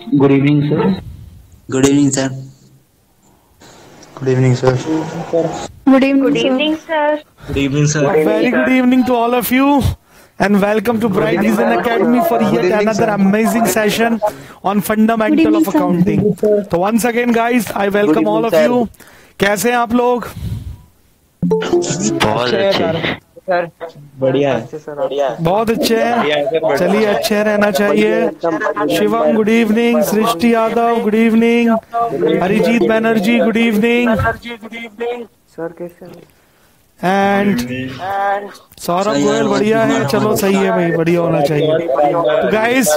Good evening, sir. Good evening, sir. Good evening, sir. Good evening, Good sir. evening, sir. Good evening, sir. Very good evening to all of you, and welcome to Bright Vision Academy for yet another amazing session on fundamental of accounting. So once again, guys, I welcome all of you. कैसे हैं आप लोग? बहुत अच्छे sir बढ़िया है बहुत अच्छे हैं. चलिए, अच्छे रहना चाहिए. Shivam, good evening. Srishti Yadav, good evening. Arijit Banerjee, good evening. Sir कैसे? एंड सौरभ गोयल, बढ़िया है. चलो सही है भाई, बढ़िया होना चाहिए. तो गाइस,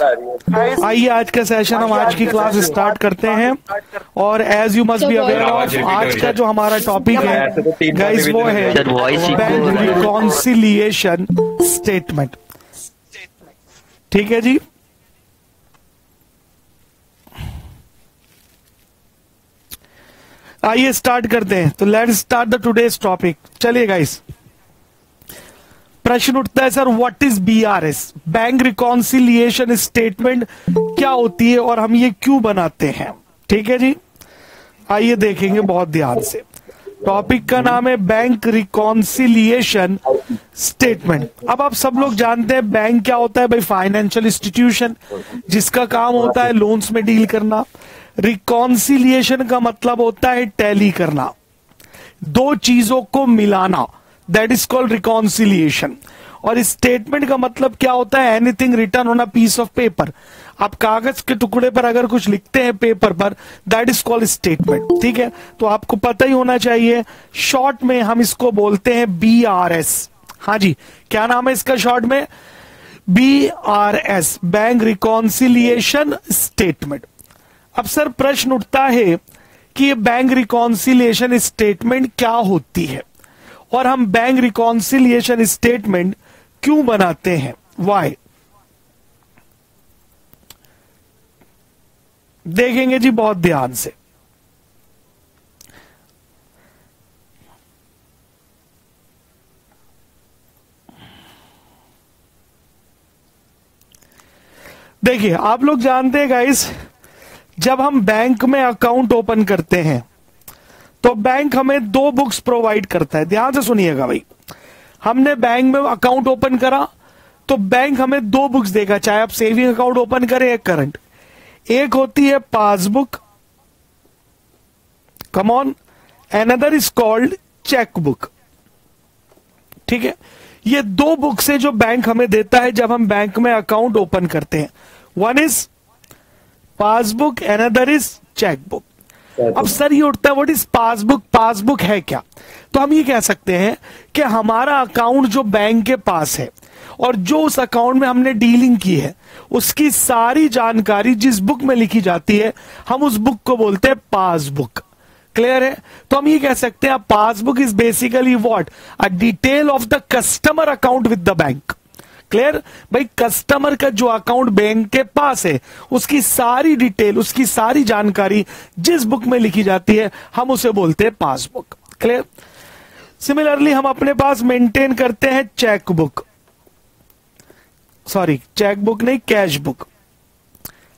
आइए आज का सेशन, हम आज की क्लास स्टार्ट करते हैं. और as you must be aware of, आज का जो हमारा टॉपिक है गाइस, वो है बैंक रिकॉन्सिलिएशन स्टेटमेंट. ठीक है जी. आइए स्टार्ट करते हैं. तो let's start the today's topic. चलिए गाइस, प्रश्न उठता है, sir what is BRS, bank reconciliation statement क्या होती है और हम ये क्यों बनाते हैं. ठीक है जी, आइए देखेंगे बहुत ध्यान से. टॉपिक का नाम है बैंक रिकॉन्सिलिएशन स्टेटमेंट. अब आप सब लोग जानते हैं बैंक क्या होता है भाई. फाइनेंशियल इंस्टीट्यूशन जिसका काम होता है लोन्स में डील करना. रिकॉन्सिलिएशन का मतलब होता है टैली करना, दो चीजों को मिलाना. That is called reconciliation. और स्टेटमेंट का मतलब क्या होता है, anything written on a piece of paper. आप कागज के टुकड़े पर अगर कुछ लिखते हैं पेपर पर, दैट इज कॉल्ड स्टेटमेंट. ठीक है, तो आपको पता ही होना चाहिए. शॉर्ट में हम इसको बोलते हैं बीआरएस. हाँ जी, क्या नाम है इसका शॉर्ट में? BRS, bank reconciliation statement. अब सर प्रश्न उठता है कि ये बैंक रिकॉन्सिलिएशन स्टेटमेंट क्या होती है और हम बैंक रिकॉन्सिलिएशन स्टेटमेंट क्यों बनाते हैं, वाई. देखेंगे जी बहुत ध्यान से. देखिए, आप लोग जानते हैं गाइस, जब हम बैंक में अकाउंट ओपन करते हैं तो बैंक हमें दो बुक्स प्रोवाइड करता है. ध्यान से सुनिएगा भाई. हमने बैंक में अकाउंट ओपन करा तो बैंक हमें दो बुक्स देगा, चाहे आप सेविंग अकाउंट ओपन करें या करंट. एक होती है passbook, come on, another is called cheque book. ठीक है, ये दो बुक्स है जो बैंक हमें देता है जब हम बैंक में अकाउंट ओपन करते हैं. One is passbook, another is cheque book. अब सर ये उठता है, व्हाट इज पासबुक. पासबुक है क्या? तो हम ये कह सकते हैं कि हमारा अकाउंट जो बैंक के पास है और जो उस अकाउंट में हमने डीलिंग की है उसकी सारी जानकारी जिस बुक में लिखी जाती है, हम उस बुक को बोलते हैं पासबुक. क्लियर है? तो हम ये कह सकते हैं passbook is basically what, a detail of the customer account with the bank. Clear भाई, कस्टमर का जो अकाउंट बैंक के पास है उसकी सारी डिटेल, उसकी सारी जानकारी जिस बुक में लिखी जाती है हम उसे बोलते हैं पासबुक. क्लियर? सिमिलरली हम अपने पास मेंटेन करते हैं cheque book, sorry cheque book नहीं, कैश बुक.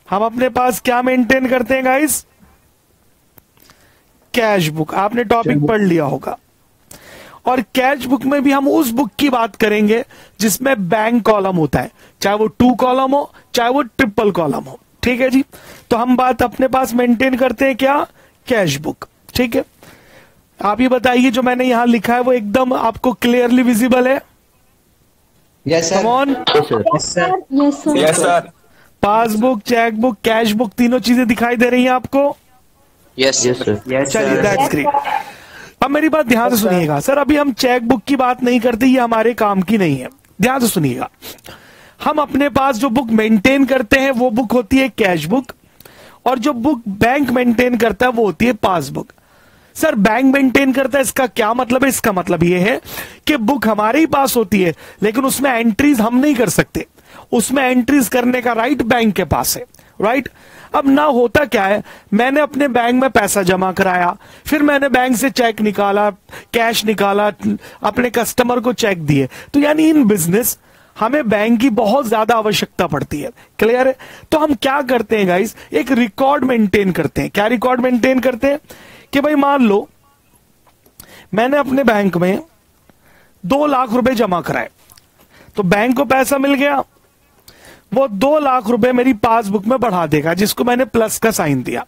हम अपने पास क्या मेंटेन करते हैं गाइस? Cash book. आपने टॉपिक पढ़ लिया होगा. और कैश बुक में भी हम उस बुक की बात करेंगे जिसमें बैंक कॉलम होता है, चाहे वो 2 कॉलम हो चाहे वो ट्रिपल कॉलम हो. ठीक है जी, तो हम बात अपने पास मेंटेन करते हैं क्या? Cash book. ठीक है, आप ये बताइए जो मैंने यहां लिखा है वो एकदम आपको क्लियरली विजिबल है? Yes, sir. Come on. Yes, sir. Passbook, cheque book, cash book, तीनों चीजें दिखाई दे रही हैं आपको? Yes, Yes, sir. चलिए, दैट्स ग्रेट. अब मेरी बात ध्यान से सुनिएगा. सर अभी हम चेक बुक की बात नहीं करते, ये हमारे काम की नहीं है. ध्यान से सुनिएगा. हम अपने पास जो बुक मेंटेन करते हैं वो बुक होती है कैश बुक, और जो बुक बैंक मेंटेन करता है वो होती है पासबुक. सर बैंक मेंटेन करता है, इसका क्या मतलब है? इसका मतलब ये है कि बुक हमारे ही पास होती है लेकिन उसमें एंट्रीज हम नहीं कर सकते. उसमें एंट्रीज करने का राइट बैंक के पास है. राइट? अब ना होता क्या है, मैंने अपने बैंक में पैसा जमा कराया, फिर मैंने बैंक से चेक निकाला, कैश निकाला, अपने कस्टमर को चेक दिए. तो यानी इन बिजनेस हमें बैंक की बहुत ज्यादा आवश्यकता पड़ती है। क्लियर है? तो हम क्या करते हैं गाइस, एक रिकॉर्ड मेंटेन करते हैं। क्या रिकॉर्ड मेंटेन करते हैं कि भाई मान लो मैंने अपने बैंक में 2 लाख रुपए जमा कराए, तो बैंक को पैसा मिल गया, वो 2 लाख रुपए मेरी पासबुक में बढ़ा देगा, जिसको मैंने प्लस का साइन दिया,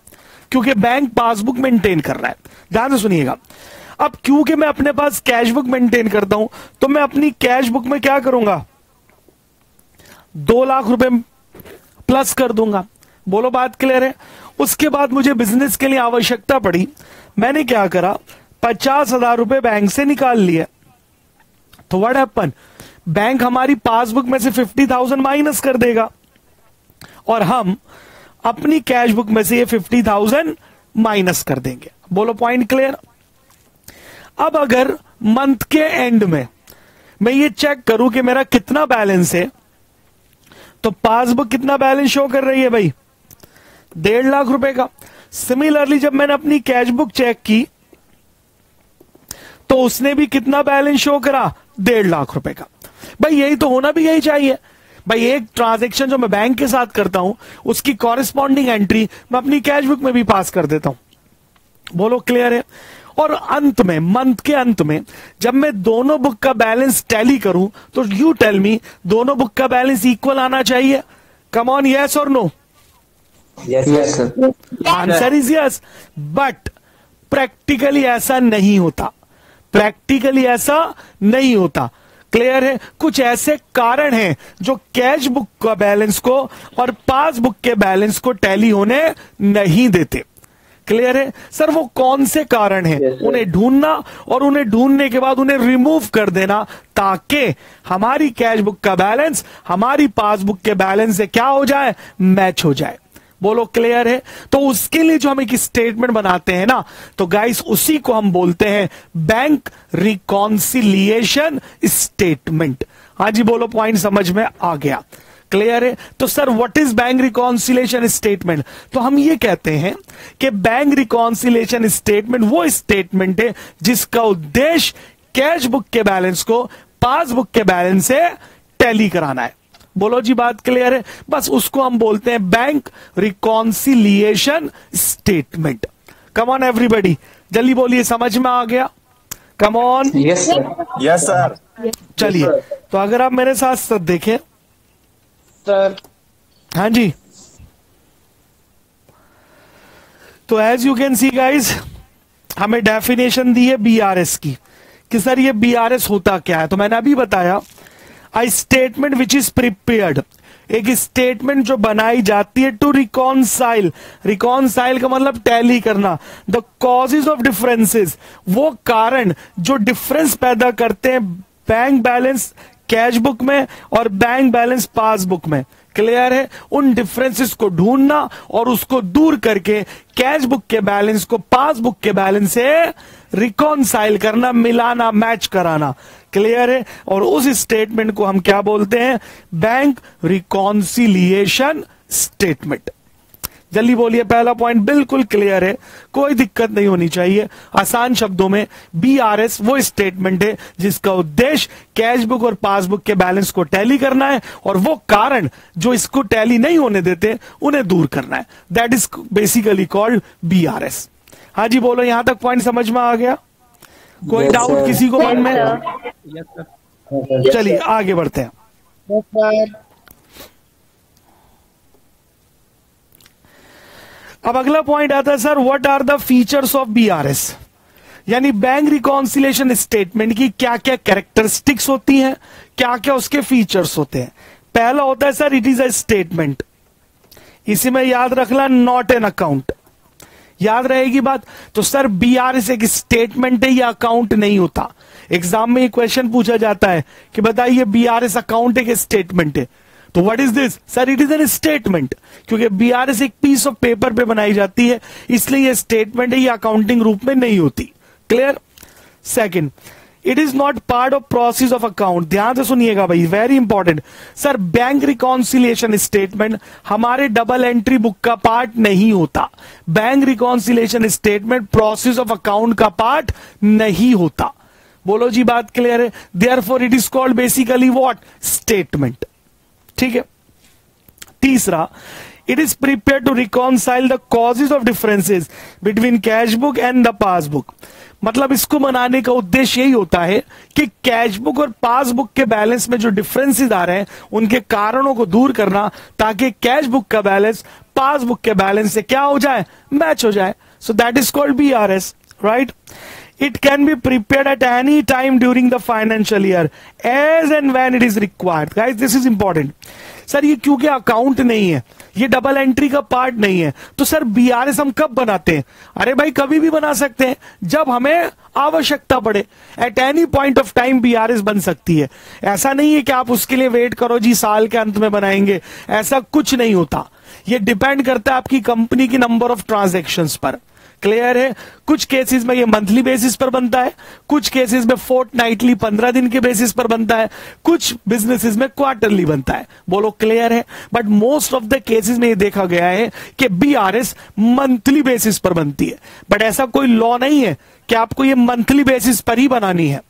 क्योंकि बैंक पासबुक मेंटेन कर रहा है। ध्यान से सुनिएगा। अब क्योंकि मैं अपने पास कैश बुक मेंटेन करता हूं, तो मैं अपनी कैश बुक में क्या करूंगा, 2 लाख रुपए प्लस कर दूंगा। बोलो बात क्लियर है? उसके बाद मुझे बिजनेस के लिए आवश्यकता पड़ी, मैंने क्या करा, 50,000 रुपए बैंक से निकाल लिए। तो व्हाट हैपन, बैंक हमारी पासबुक में से 50,000 माइनस कर देगा और हम अपनी कैश बुक में से ये 50,000 माइनस कर देंगे। बोलो पॉइंट क्लियर? अब अगर मंथ के एंड में मैं ये चेक करूं कि मेरा कितना बैलेंस है, तो पासबुक कितना बैलेंस शो कर रही है भाई, 1.5 लाख रुपए का। सिमिलरली जब मैंने अपनी कैश बुक चेक की तो उसने भी कितना बैलेंस शो करा, 1.5 लाख रुपए का। भाई यही तो होना भी यही चाहिए भाई। एक ट्रांजैक्शन जो मैं बैंक के साथ करता हूं उसकी कॉरेस्पॉन्डिंग एंट्री मैं अपनी कैश बुक में भी पास कर देता हूं। बोलो क्लियर है? और अंत में, मंथ के अंत में जब मैं दोनों बुक का बैलेंस टैली करूं तो यू टेल मी, दोनों बुक का बैलेंस इक्वल आना चाहिए। कम ऑन, यस और no? Yes sir. Answer is yes. But practically ऐसा नहीं होता, प्रैक्टिकली ऐसा नहीं होता। क्लियर है? कुछ ऐसे कारण हैं जो कैश बुक का बैलेंस को और पासबुक के बैलेंस को टैली होने नहीं देते। क्लियर है? सर वो कौन से कारण हैं? उन्हें ढूंढना और उन्हें ढूंढने के बाद उन्हें रिमूव कर देना, ताकि हमारी कैश बुक का बैलेंस हमारी पासबुक के बैलेंस से क्या हो जाए, मैच हो जाए। बोलो क्लियर है? तो उसके लिए जो हम एक स्टेटमेंट बनाते हैं ना, तो गाइस उसी को हम बोलते हैं बैंक रिकॉन्सिलिएशन स्टेटमेंट। हाँ जी बोलो, पॉइंट समझ में आ गया? क्लियर है? तो sir what is bank reconciliation statement? तो हम ये कहते हैं कि बैंक रिकॉन्सिलिएशन स्टेटमेंट वो स्टेटमेंट है जिसका उद्देश्य कैश बुक के बैलेंस को पासबुक के बैलेंस से टैली कराना है। बोलो जी बात क्लियर है? बस उसको हम बोलते हैं bank reconciliation statement. Come on everybody, जल्दी बोलिए, समझ में आ गया? कम on. Yes sir. Yes sir. चलिए, तो अगर आप मेरे साथ साथ देखें सर। हाँ जी, तो as you can see guys, हमें डेफिनेशन दी है बीआरएस की कि सर ये बीआरएस होता क्या है। तो मैंने अभी बताया, a statement which is prepared, एक स्टेटमेंट जो बनाई जाती है टू रिकॉन्साइल, रिकॉन्साइल का मतलब टैली करना, द कॉजेज ऑफ डिफरेंसेस, वो कारण जो डिफरेंस पैदा करते हैं बैंक बैलेंस कैश बुक में और बैंक बैलेंस पासबुक में। क्लियर है? उन डिफरेंसेस को ढूंढना और उसको दूर करके कैश बुक के बैलेंस को पासबुक के बैलेंस से रिकॉन्साइल करना, मिलाना, मैच कराना। क्लियर है? और उस स्टेटमेंट को हम क्या बोलते हैं, बैंक रिकॉन्सिलिएशन स्टेटमेंट। जल्दी बोलिए, पहला पॉइंट बिल्कुल क्लियर है, कोई दिक्कत नहीं होनी चाहिए। आसान शब्दों में बीआरएस वो स्टेटमेंट है जिसका उद्देश्य कैश बुक और पासबुक के बैलेंस को टैली करना है और वो कारण जो इसको टैली नहीं होने देते उन्हें दूर करना है। That is basically called BRS. हाँ जी बोलो, यहां तक पॉइंट समझ में आ गया? कोई डाउट किसी को मन में? चलिए आगे बढ़ते हैं। अब अगला पॉइंट आता है sir, what are the features of BRS, यानी बैंक रिकॉन्सिलिएशन स्टेटमेंट की क्या क्या कैरेक्टरिस्टिक्स होती हैं, क्या क्या उसके फीचर्स होते हैं। पहला होता है sir, it is a statement. इसी में याद रखना, नॉट एन अकाउंट। याद रहेगी बात? तो सर बीआरएस एक स्टेटमेंट है या अकाउंट नहीं होता। एग्जाम में क्वेश्चन पूछा जाता है कि बताइए बीआरएस अकाउंट है कि स्टेटमेंट है, तो what is this? Sir it is an statement, क्योंकि बीआरएस एक पीस ऑफ पेपर पे बनाई जाती है, इसलिए ये स्टेटमेंट है, ये अकाउंटिंग रूप में नहीं होती। Clear? Second, it is not part of process of account. ध्यान से सुनिएगा भाई, very important. Sir bank reconciliation statement हमारे डबल एंट्री बुक का पार्ट नहीं होता। Bank reconciliation statement process of account का पार्ट नहीं होता। बोलो जी बात क्लियर है? Therefore it is called basically what? Statement. ठीक है। तीसरा, it is prepared to reconcile the causes of differences between cash book and the passbook। मतलब इसको बनाने का उद्देश्य यही होता है कि कैश बुक और पासबुक के बैलेंस में जो डिफरेंसेस आ रहे हैं उनके कारणों को दूर करना, ताकि कैश बुक का बैलेंस पासबुक के बैलेंस से क्या हो जाए? मैच हो जाए। सो that is called BRS, right? It can be prepared at any time during the financial year as and when it is required। Guys, this is important। Sir ये क्योंकि account नहीं है, ये डबल एंट्री का part नहीं है, तो sir BRS हम कब बनाते हैं? अरे भाई कभी भी बना सकते हैं, जब हमें आवश्यकता पड़े। At any point of time BRS बन सकती है। ऐसा नहीं है कि आप उसके लिए वेट करो जी साल के अंत में बनाएंगे, ऐसा कुछ नहीं होता। ये डिपेंड करता है आपकी कंपनी की नंबर ऑफ ट्रांजैक्शंस पर। क्लियर है? कुछ केसेस में ये मंथली बेसिस पर बनता है, कुछ केसेस में फोर्टनाइटली 15 दिन के बेसिस पर बनता है, कुछ बिजनेसेस में क्वार्टरली बनता है। बोलो क्लियर है? But most of the cases में ये देखा गया है कि BRS मंथली बेसिस पर बनती है। बट ऐसा कोई लॉ नहीं है कि आपको ये मंथली बेसिस पर ही बनानी है।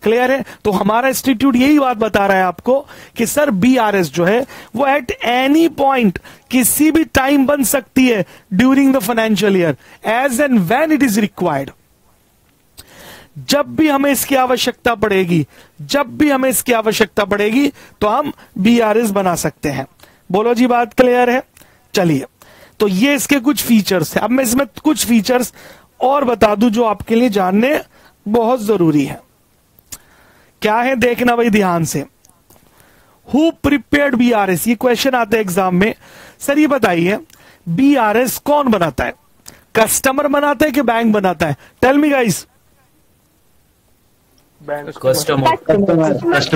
क्लियर है? तो हमारा इंस्टीट्यूट यही बात बता रहा है आपको कि सर BRS जो है वो एट एनी पॉइंट किसी भी टाइम बन सकती है during the financial year as and when it is required. जब भी हमें इसकी आवश्यकता पड़ेगी, जब भी हमें इसकी आवश्यकता पड़ेगी तो हम BRS बना सकते हैं। बोलो जी बात क्लियर है? चलिए, तो ये इसके कुछ फीचर्स है। अब मैं इसमें कुछ फीचर्स और बता दूं जो आपके लिए जानने बहुत जरूरी है। क्या है देखना भाई ध्यान से। Who prepared BRS? ये क्वेश्चन आता है एग्जाम में। सर ये बताइए BRS कौन बनाता है? कस्टमर बनाता है कि बैंक बनाता है? Tell me guys. Customer।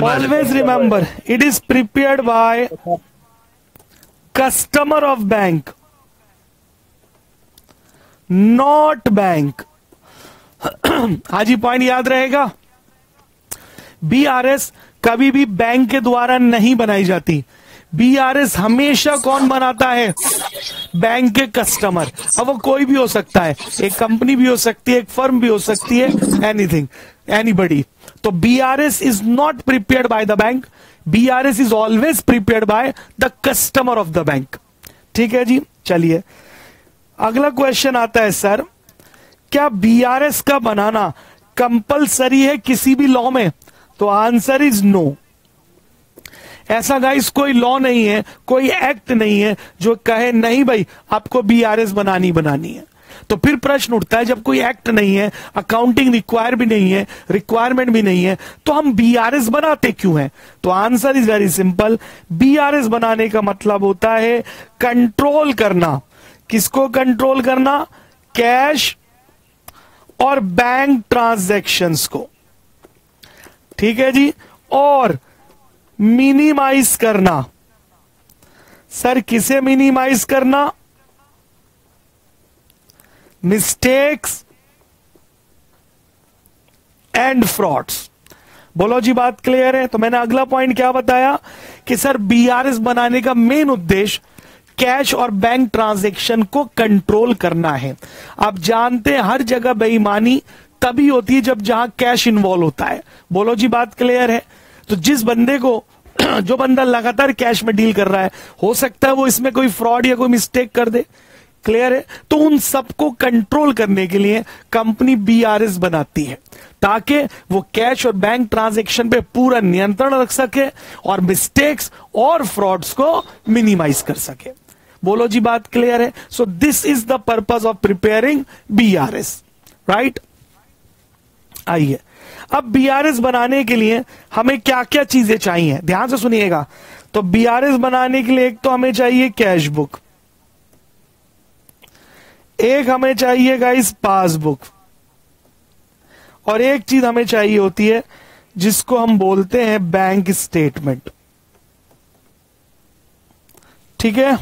Always remember it is prepared by customer of bank, not bank. आज ही पॉइंट याद रहेगा। BRS कभी भी बैंक के द्वारा नहीं बनाई जाती। BRS हमेशा कौन बनाता है? बैंक के कस्टमर। अब वो कोई भी हो सकता है, एक कंपनी भी हो सकती है, एक फर्म भी हो सकती है, एनीथिंग, एनीबडी। तो BRS is not prepared by the bank, BRS is always prepared by the customer of the bank. ठीक है जी। चलिए अगला क्वेश्चन आता है, सर क्या BRS का बनाना कंपलसरी है किसी भी लॉ में? तो आंसर इज नो। ऐसा गाइस कोई लॉ नहीं है, कोई एक्ट नहीं है जो कहे नहीं भाई आपको BRS बनानी है। तो फिर प्रश्न उठता है, जब कोई एक्ट नहीं है, अकाउंटिंग रिक्वायरमेंट भी नहीं है, तो हम BRS बनाते क्यों हैं? तो answer is very simple. BRS बनाने का मतलब होता है कंट्रोल करना। किसको कंट्रोल करना? कैश और बैंक ट्रांजैक्शंस को। ठीक है जी। और मिनिमाइज करना। सर किसे मिनिमाइज करना? Mistakes and frauds. बोलो जी बात क्लियर है? तो मैंने अगला पॉइंट क्या बताया कि सर BRS बनाने का मेन उद्देश्य कैश और बैंक ट्रांजैक्शन को कंट्रोल करना है। आप जानते हैं हर जगह बेईमानी तभी होती है जब जहां कैश इन्वॉल्व होता है। बोलो जी बात क्लियर है? तो जिस बंदे को जो बंदा लगातार कैश में डील कर रहा है, हो सकता है वो इसमें कोई फ्रॉड या कोई मिस्टेक कर दे। क्लियर है? तो उन सबको कंट्रोल करने के लिए कंपनी BRS बनाती है, ताकि वो कैश और बैंक ट्रांजैक्शन पे पूरा नियंत्रण रख सके और मिस्टेक्स और फ्रॉड्स को मिनिमाइज कर सके। बोलो जी बात क्लियर है? So this is the purpose of preparing BRS, right? आइए अब BRS बनाने के लिए हमें क्या क्या चीजें चाहिए, ध्यान से सुनिएगा। तो BRS बनाने के लिए एक तो हमें चाहिए कैश बुक, एक हमें चाहिए गाइस पासबुक, और एक चीज हमें चाहिए होती है जिसको हम बोलते हैं बैंक स्टेटमेंट। ठीक है?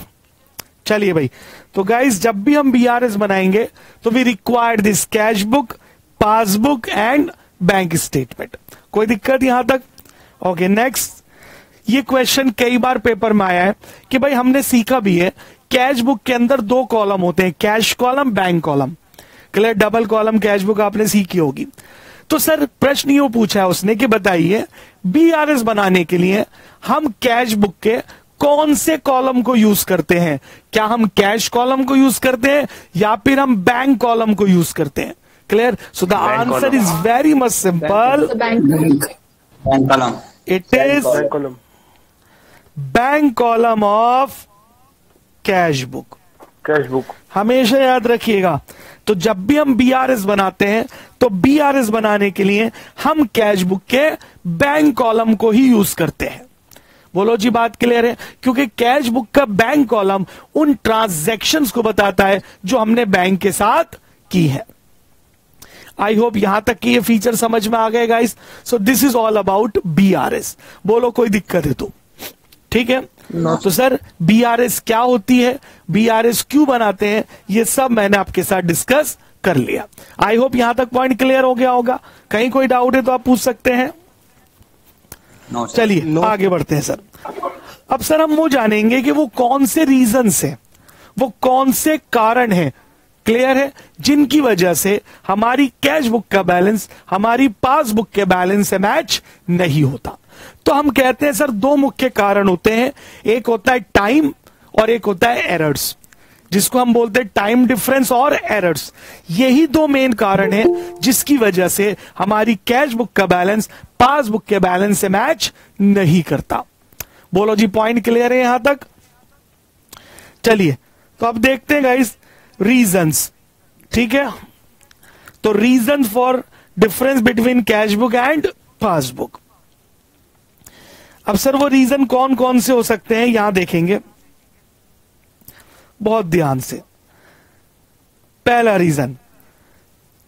चलिए भाई, तो गाइस जब भी हम BRS बनाएंगे तो we require this cash book, passbook and bank statement. कोई दिक्कत यहां तक? Okay next. ये क्वेश्चन कई बार पेपर में आया है कि भाई हमने सीखा भी है कैश बुक के अंदर दो कॉलम होते हैं, cash column, bank column. Clear? Double column cash book आपने सीखी होगी। तो सर प्रश्न ये पूछा है उसने कि बताइए बीआरएस बनाने के लिए हम कैश बुक के कौन से कॉलम को यूज करते हैं? क्या हम कैश कॉलम को यूज करते हैं या फिर हम बैंक कॉलम को यूज करते हैं? Clear? So the answer is very much simple. Bank column. It is bank column of cash book. Cash book. हमेशा याद रखिएगा. तो जब भी हम बीआरएस बनाते हैं तो बीआरएस बनाने के लिए हम कैश बुक के बैंक कॉलम को ही यूज करते हैं. बोलो जी, बात क्लियर है? क्योंकि कैश बुक का बैंक कॉलम उन ट्रांजैक्शंस को बताता है जो हमने बैंक के साथ की है. आई होप यहां तक कि ये फीचर समझ में आ गए guys. So this is all about BRS. बोलो कोई दिक्कत है तो? ठीक है. तो सर बीआरएस क्या होती है, बीआरएस क्यों बनाते हैं, ये सब मैंने आपके साथ डिस्कस कर लिया. आई होप यहां तक पॉइंट क्लियर हो गया होगा. कहीं कोई डाउट है तो आप पूछ सकते हैं. चलिए आगे बढ़ते हैं सर. अब सर हम वो जानेंगे कि वो कौन से रीजंस हैं, वो कौन से कारण हैं, क्लियर है, जिनकी वजह से हमारी कैश बुक का बैलेंस हमारी पासबुक के बैलेंस से मैच नहीं होता. तो हम कहते हैं सर दो मुख्य कारण होते हैं. एक होता है टाइम और एक होता है एरर्स, जिसको हम बोलते हैं टाइम डिफरेंस और एरर्स. यही दो मेन कारण है जिसकी वजह से हमारी कैश बुक का बैलेंस पासबुक के बैलेंस से मैच नहीं करता. बोलो जी, पॉइंट क्लियर है यहां तक? चलिए तो अब देखते हैं गाइस रीजंस. ठीक है, तो reason for difference between cash book and passbook. अब सर वो रीजन कौन कौन से हो सकते हैं यहां देखेंगे बहुत ध्यान से. पहला reason,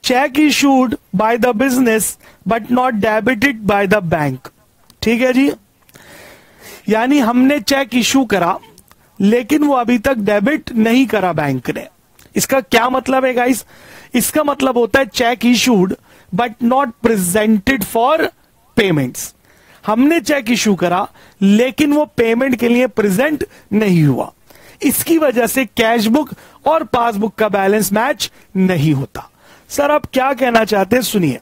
cheque issued by the business but not debited by the bank. ठीक है जी, यानी हमने चेक इशू करा लेकिन वो अभी तक डेबिट नहीं करा बैंक ने. इसका क्या मतलब है गाइस? इसका मतलब होता है cheque issued but not presented for payments. हमने चेक इशू करा लेकिन वो पेमेंट के लिए प्रेजेंट नहीं हुआ. इसकी वजह से कैश बुक और पासबुक का बैलेंस मैच नहीं होता. सर आप क्या कहना चाहते हैं, सुनिए,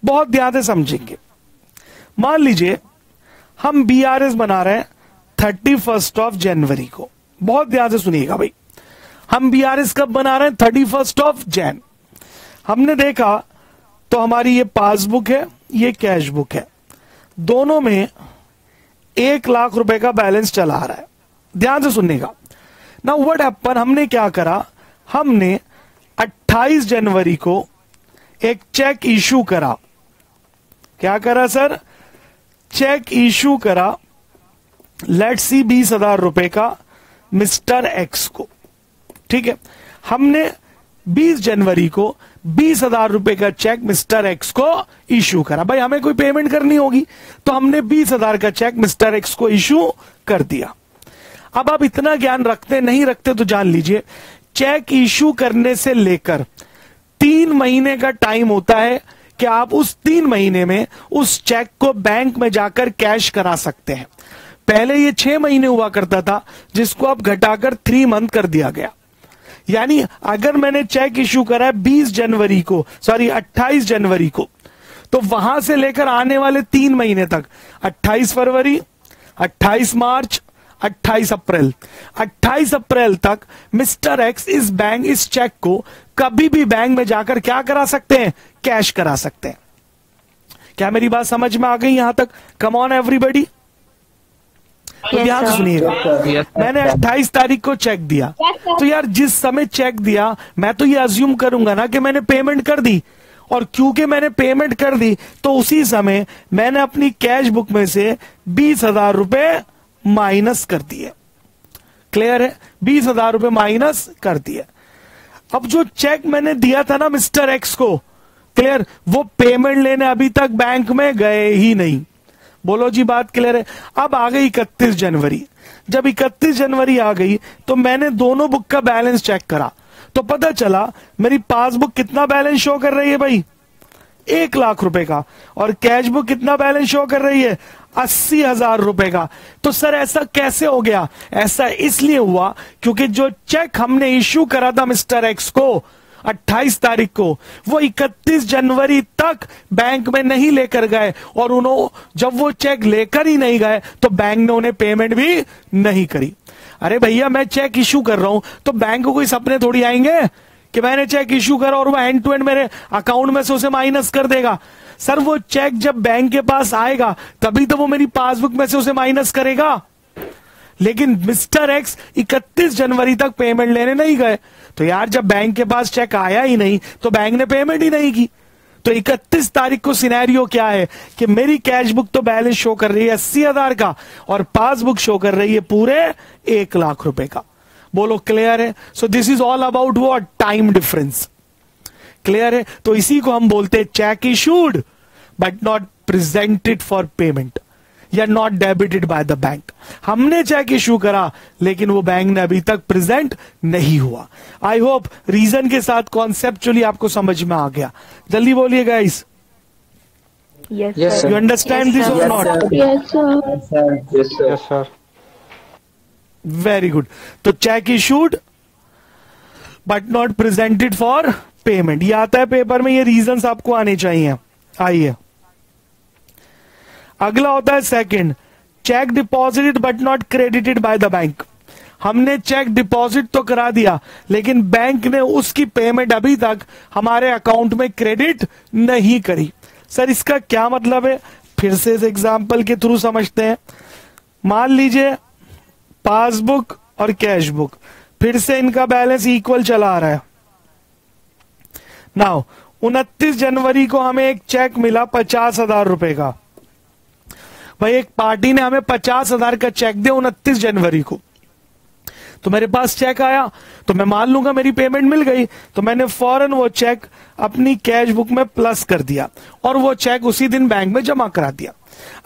बहुत ध्यान से समझेंगे. मान लीजिए हम बीआरएस बना रहे हैं 31 जनवरी को. बहुत ध्यान से सुनिएगा भाई. हम बीआरएस कब बना रहे हैं? 31 जैन. हमने देखा तो हमारी ये पासबुक है, ये कैश बुक है, दोनों में 1 लाख रुपए का बैलेंस चला आ रहा है. ध्यान से सुनने का. नाउ व्हाट हैपन, हमने क्या करा, हमने 28 जनवरी को एक चेक इशू करा. क्या करा सर? चेक इशू करा. लेट्स सी 20,000 रुपए का मिस्टर एक्स को. ठीक है, हमने 20 जनवरी को 20,000 रुपए का चेक मिस्टर एक्स को इशू करा. भाई हमें कोई पेमेंट करनी होगी तो हमने 20,000 का चेक मिस्टर एक्स को इशू कर दिया. अब आप इतना ज्ञान रखते नहीं रखते तो जान लीजिए, चेक इशू करने से लेकर 3 महीने का टाइम होता है कि आप उस 3 महीने में उस चेक को बैंक में जाकर कैश करा सकते हैं. पहले ये 6 महीने हुआ करता था जिसको अब घटाकर 3 मंथ कर दिया गया. यानी अगर मैंने चेक इशू करा है 28 जनवरी को, तो वहां से लेकर आने वाले 3 महीने तक 28 फरवरी, 28 मार्च, 28 अप्रैल तक मिस्टर एक्स इस चेक को कभी भी बैंक में जाकर क्या करा सकते हैं? कैश करा सकते हैं. क्या मेरी बात समझ में आ गई यहां तक? कम ऑन एवरीबॉडी. तो ध्यान सुनिएगा. मैंने 28 तारीख को चेक दिया, तो यार जिस समय चेक दिया मैं तो ये अज्यूम करूंगा ना कि मैंने पेमेंट कर दी. और क्योंकि मैंने पेमेंट कर दी तो उसी समय मैंने अपनी कैश बुक में से 20,000 रुपए माइनस कर दिए. क्लियर है? 20,000 रुपए माइनस कर दिए. अब जो चेक मैंने दिया था ना मिस्टर एक्स को, क्लियर, वो पेमेंट लेने अभी तक बैंक में गए ही नहीं. बोलो जी, बात क्लियर है? अब आ गई 31 जनवरी. जब 31 जनवरी आ गई तो मैंने दोनों बुक का बैलेंस चेक करा तो पता चला मेरी पासबुक कितना बैलेंस शो कर रही है भाई? 1 लाख रुपए का. और कैश बुक कितना बैलेंस शो कर रही है? 80,000 रुपए का. तो सर ऐसा कैसे हो गया? ऐसा इसलिए हुआ क्योंकि जो चेक हमने इश्यू करा था मिस्टर एक्स को, 28 तारीख को, वो 31 जनवरी तक बैंक में नहीं लेकर गए, और उन्होंने जब वो चेक लेकर ही नहीं गए तो बैंक ने उन्हें पेमेंट भी नहीं करी। अरे भैया, मैं चेक इश्यू कर रहा हूं तो बैंक को कोई सपने थोड़ी आएंगे कि मैंने चेक इश्यू करा और वो एंड टू एंड मेरे अकाउंट में से उसे माइनस कर देगा। सर, वो चेक जब बैंक के पास आएगा तभी तो वो मेरी पासबुक में से उसे माइनस करेगा। लेकिन मिस्टर एक्स 31 जनवरी तक पेमेंट लेने नहीं गए, तो यार जब बैंक के पास चेक आया ही नहीं तो बैंक ने पेमेंट ही नहीं की। तो 31 तारीख को सिनेरियो क्या है कि मेरी कैश बुक तो बैलेंस शो कर रही है 80,000 का और पासबुक शो कर रही है पूरे 1 लाख रुपए का। बोलो क्लियर है? So this is all about what? Time difference. Clear है? तो इसी को हम बोलते हैं cheque issued but not presented for payment या not debited by the bank. हमने चेक इशू करा लेकिन वो बैंक ने अभी तक प्रेजेंट नहीं हुआ। आई होप रीजन के साथ कॉन्सेप्चुअली आपको समझ में आ गया। जल्दी बोलिए guys. Yes, Yes, sir. sir. You understand this और not? Yes, sir. Yes, sir. Yes, sir. Very good. तो cheque issued but not presented for payment, ये आता है पेपर में, ये रीजंस आपको आने चाहिए। आइए, अगला होता है second, cheque deposited but not credited bye the bank. हमने चेक डिपॉजिट तो करा दिया लेकिन बैंक ने उसकी पेमेंट अभी तक हमारे अकाउंट में क्रेडिट नहीं करी। सर, इसका क्या मतलब है? फिर से इस एग्जाम्पल के थ्रू समझते हैं। मान लीजिए पासबुक और कैश बुक, फिर से इनका बैलेंस इक्वल चला आ रहा है। नाउ 29 जनवरी को हमें एक चेक मिला 50,000 रुपए का। भाई, एक पार्टी ने हमें 50,000 का चेक दिया 29 जनवरी को, तो मेरे पास चेक आया तो मैं मान लूंगा मेरी पेमेंट मिल गई, तो मैंने फौरन वो चेक अपनी कैश बुक में प्लस कर दिया और वो चेक उसी दिन बैंक में जमा करा दिया।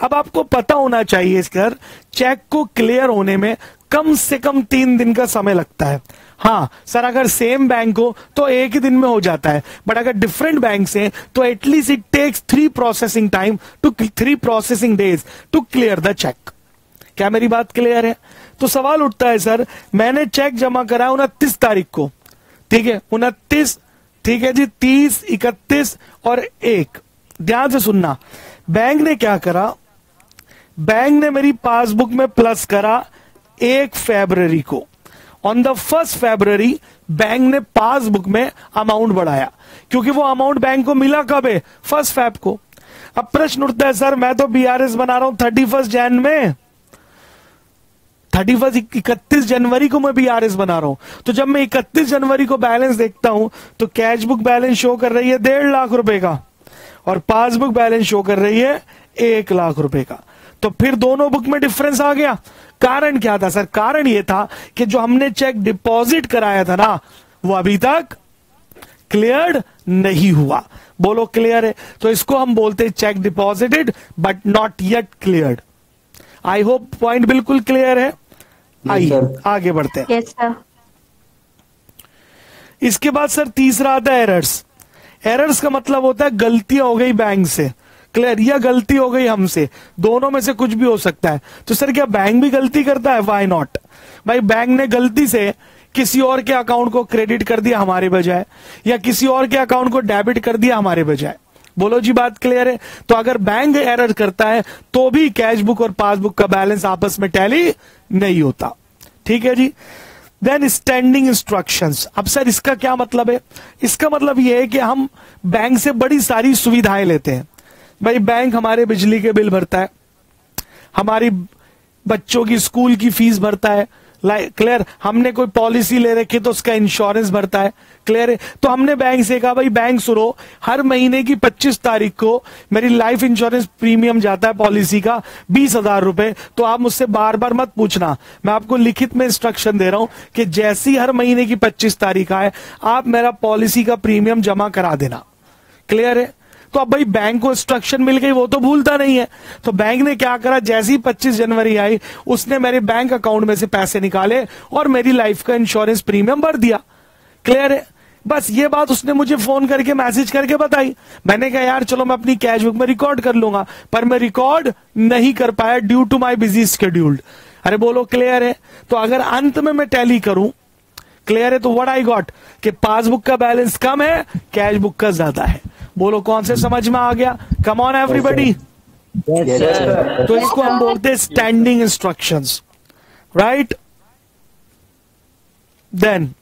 अब आपको पता होना चाहिए सर, चेक को क्लियर होने में कम से कम 3 दिन का समय लगता है। हाँ सर, अगर सेम बैंक हो तो एक ही दिन में हो जाता है, बट अगर डिफरेंट बैंक से तो at least it takes 3 processing days to clear the cheque. क्या मेरी बात क्लियर है? तो सवाल उठता है सर, मैंने चेक जमा करा 29 तारीख को, ठीक है, 29, ठीक है जी, 30, 31 और 1। ध्यान से सुनना, बैंक ने क्या करा, बैंक ने मेरी पासबुक में प्लस करा 1 फरवरी को। ऑन द 1 फरवरी बैंक ने पासबुक में अमाउंट बढ़ाया, क्योंकि वो अमाउंट बैंक को मिला कब है? 1 फरवरी को। अब प्रश्न उठता है, सर मैं तो बीआरएस बना रहा हूं 31 जैन में, 31 जनवरी को मैं बीआरएस बना रहा हूं, तो जब मैं 31 जनवरी को बैलेंस देखता हूं तो कैश बुक बैलेंस शो कर रही है 1.5 लाख रुपए का और पासबुक बैलेंस शो कर रही है 1 लाख रुपए का। तो फिर दोनों बुक में डिफरेंस आ गया। कारण क्या था सर? कारण ये था कि जो हमने चेक डिपॉजिट कराया था ना, वो अभी तक क्लियर्ड नहीं हुआ। बोलो क्लियर है? तो इसको हम बोलते हैं check deposited but not yet cleared. I hope point बिल्कुल क्लियर है। आइए आगे बढ़ते हैं। Yes, sir. इसके बाद सर तीसरा आता है एरर्स। एरर्स का मतलब होता है गलतियां हो गई बैंक से, क्लियर, या गलती हो गई हमसे, दोनों में से कुछ भी हो सकता है। तो सर क्या बैंक भी गलती करता है? Why not? भाई, बैंक ने गलती से किसी और के अकाउंट को क्रेडिट कर दिया हमारे बजाय, या किसी और के अकाउंट को डेबिट कर दिया हमारे बजाय। बोलो जी, बात क्लियर है? तो अगर बैंक एरर करता है तो भी कैश बुक और पासबुक का बैलेंस आपस में टैली नहीं होता। ठीक है जी। Then standing instructions. अब सर इसका क्या मतलब है? इसका मतलब यह है कि हम बैंक से बड़ी सारी सुविधाएं लेते हैं। भाई, बैंक हमारे बिजली के बिल भरता है, हमारी बच्चों की स्कूल की फीस भरता है, क्लियर, हमने कोई पॉलिसी ले रखी तो उसका इंश्योरेंस भरता है, क्लियर है। तो हमने बैंक से कहा, भाई बैंक सुनो, हर महीने की 25 तारीख को मेरी लाइफ इंश्योरेंस प्रीमियम जाता है पॉलिसी का 20,000 रुपए। तो आप मुझसे बार बार मत पूछना, मैं आपको लिखित में इंस्ट्रक्शन दे रहा हूं कि जैसी हर महीने की 25 तारीख आए आप मेरा पॉलिसी का प्रीमियम जमा करा देना, क्लियर है। तो अब भाई बैंक को इंस्ट्रक्शन मिल गई, वो तो भूलता नहीं है। तो बैंक ने क्या करा, जैसी 25 जनवरी आई उसने मेरे बैंक अकाउंट में से पैसे निकाले और मेरी लाइफ का इंश्योरेंस प्रीमियम भर दिया, क्लियर है। बस ये बात उसने मुझे फोन करके मैसेज करके बताई। मैंने कहा यार चलो मैं अपनी कैश बुक में रिकॉर्ड कर लूंगा, पर मैं रिकॉर्ड नहीं कर पाया due to my busy scheduled. अरे बोलो क्लियर है? तो अगर अंत में मैं टैली करूं, क्लियर है? तो व्हाट आई गॉट कि पासबुक का बैलेंस कम है, कैश बुक का ज्यादा है। बोलो कौन से समझ में आ गया? कम ऑन एवरीबॉडी। तो इसको हम बोलते हैं स्टैंडिंग इंस्ट्रक्शंस, राइट? देन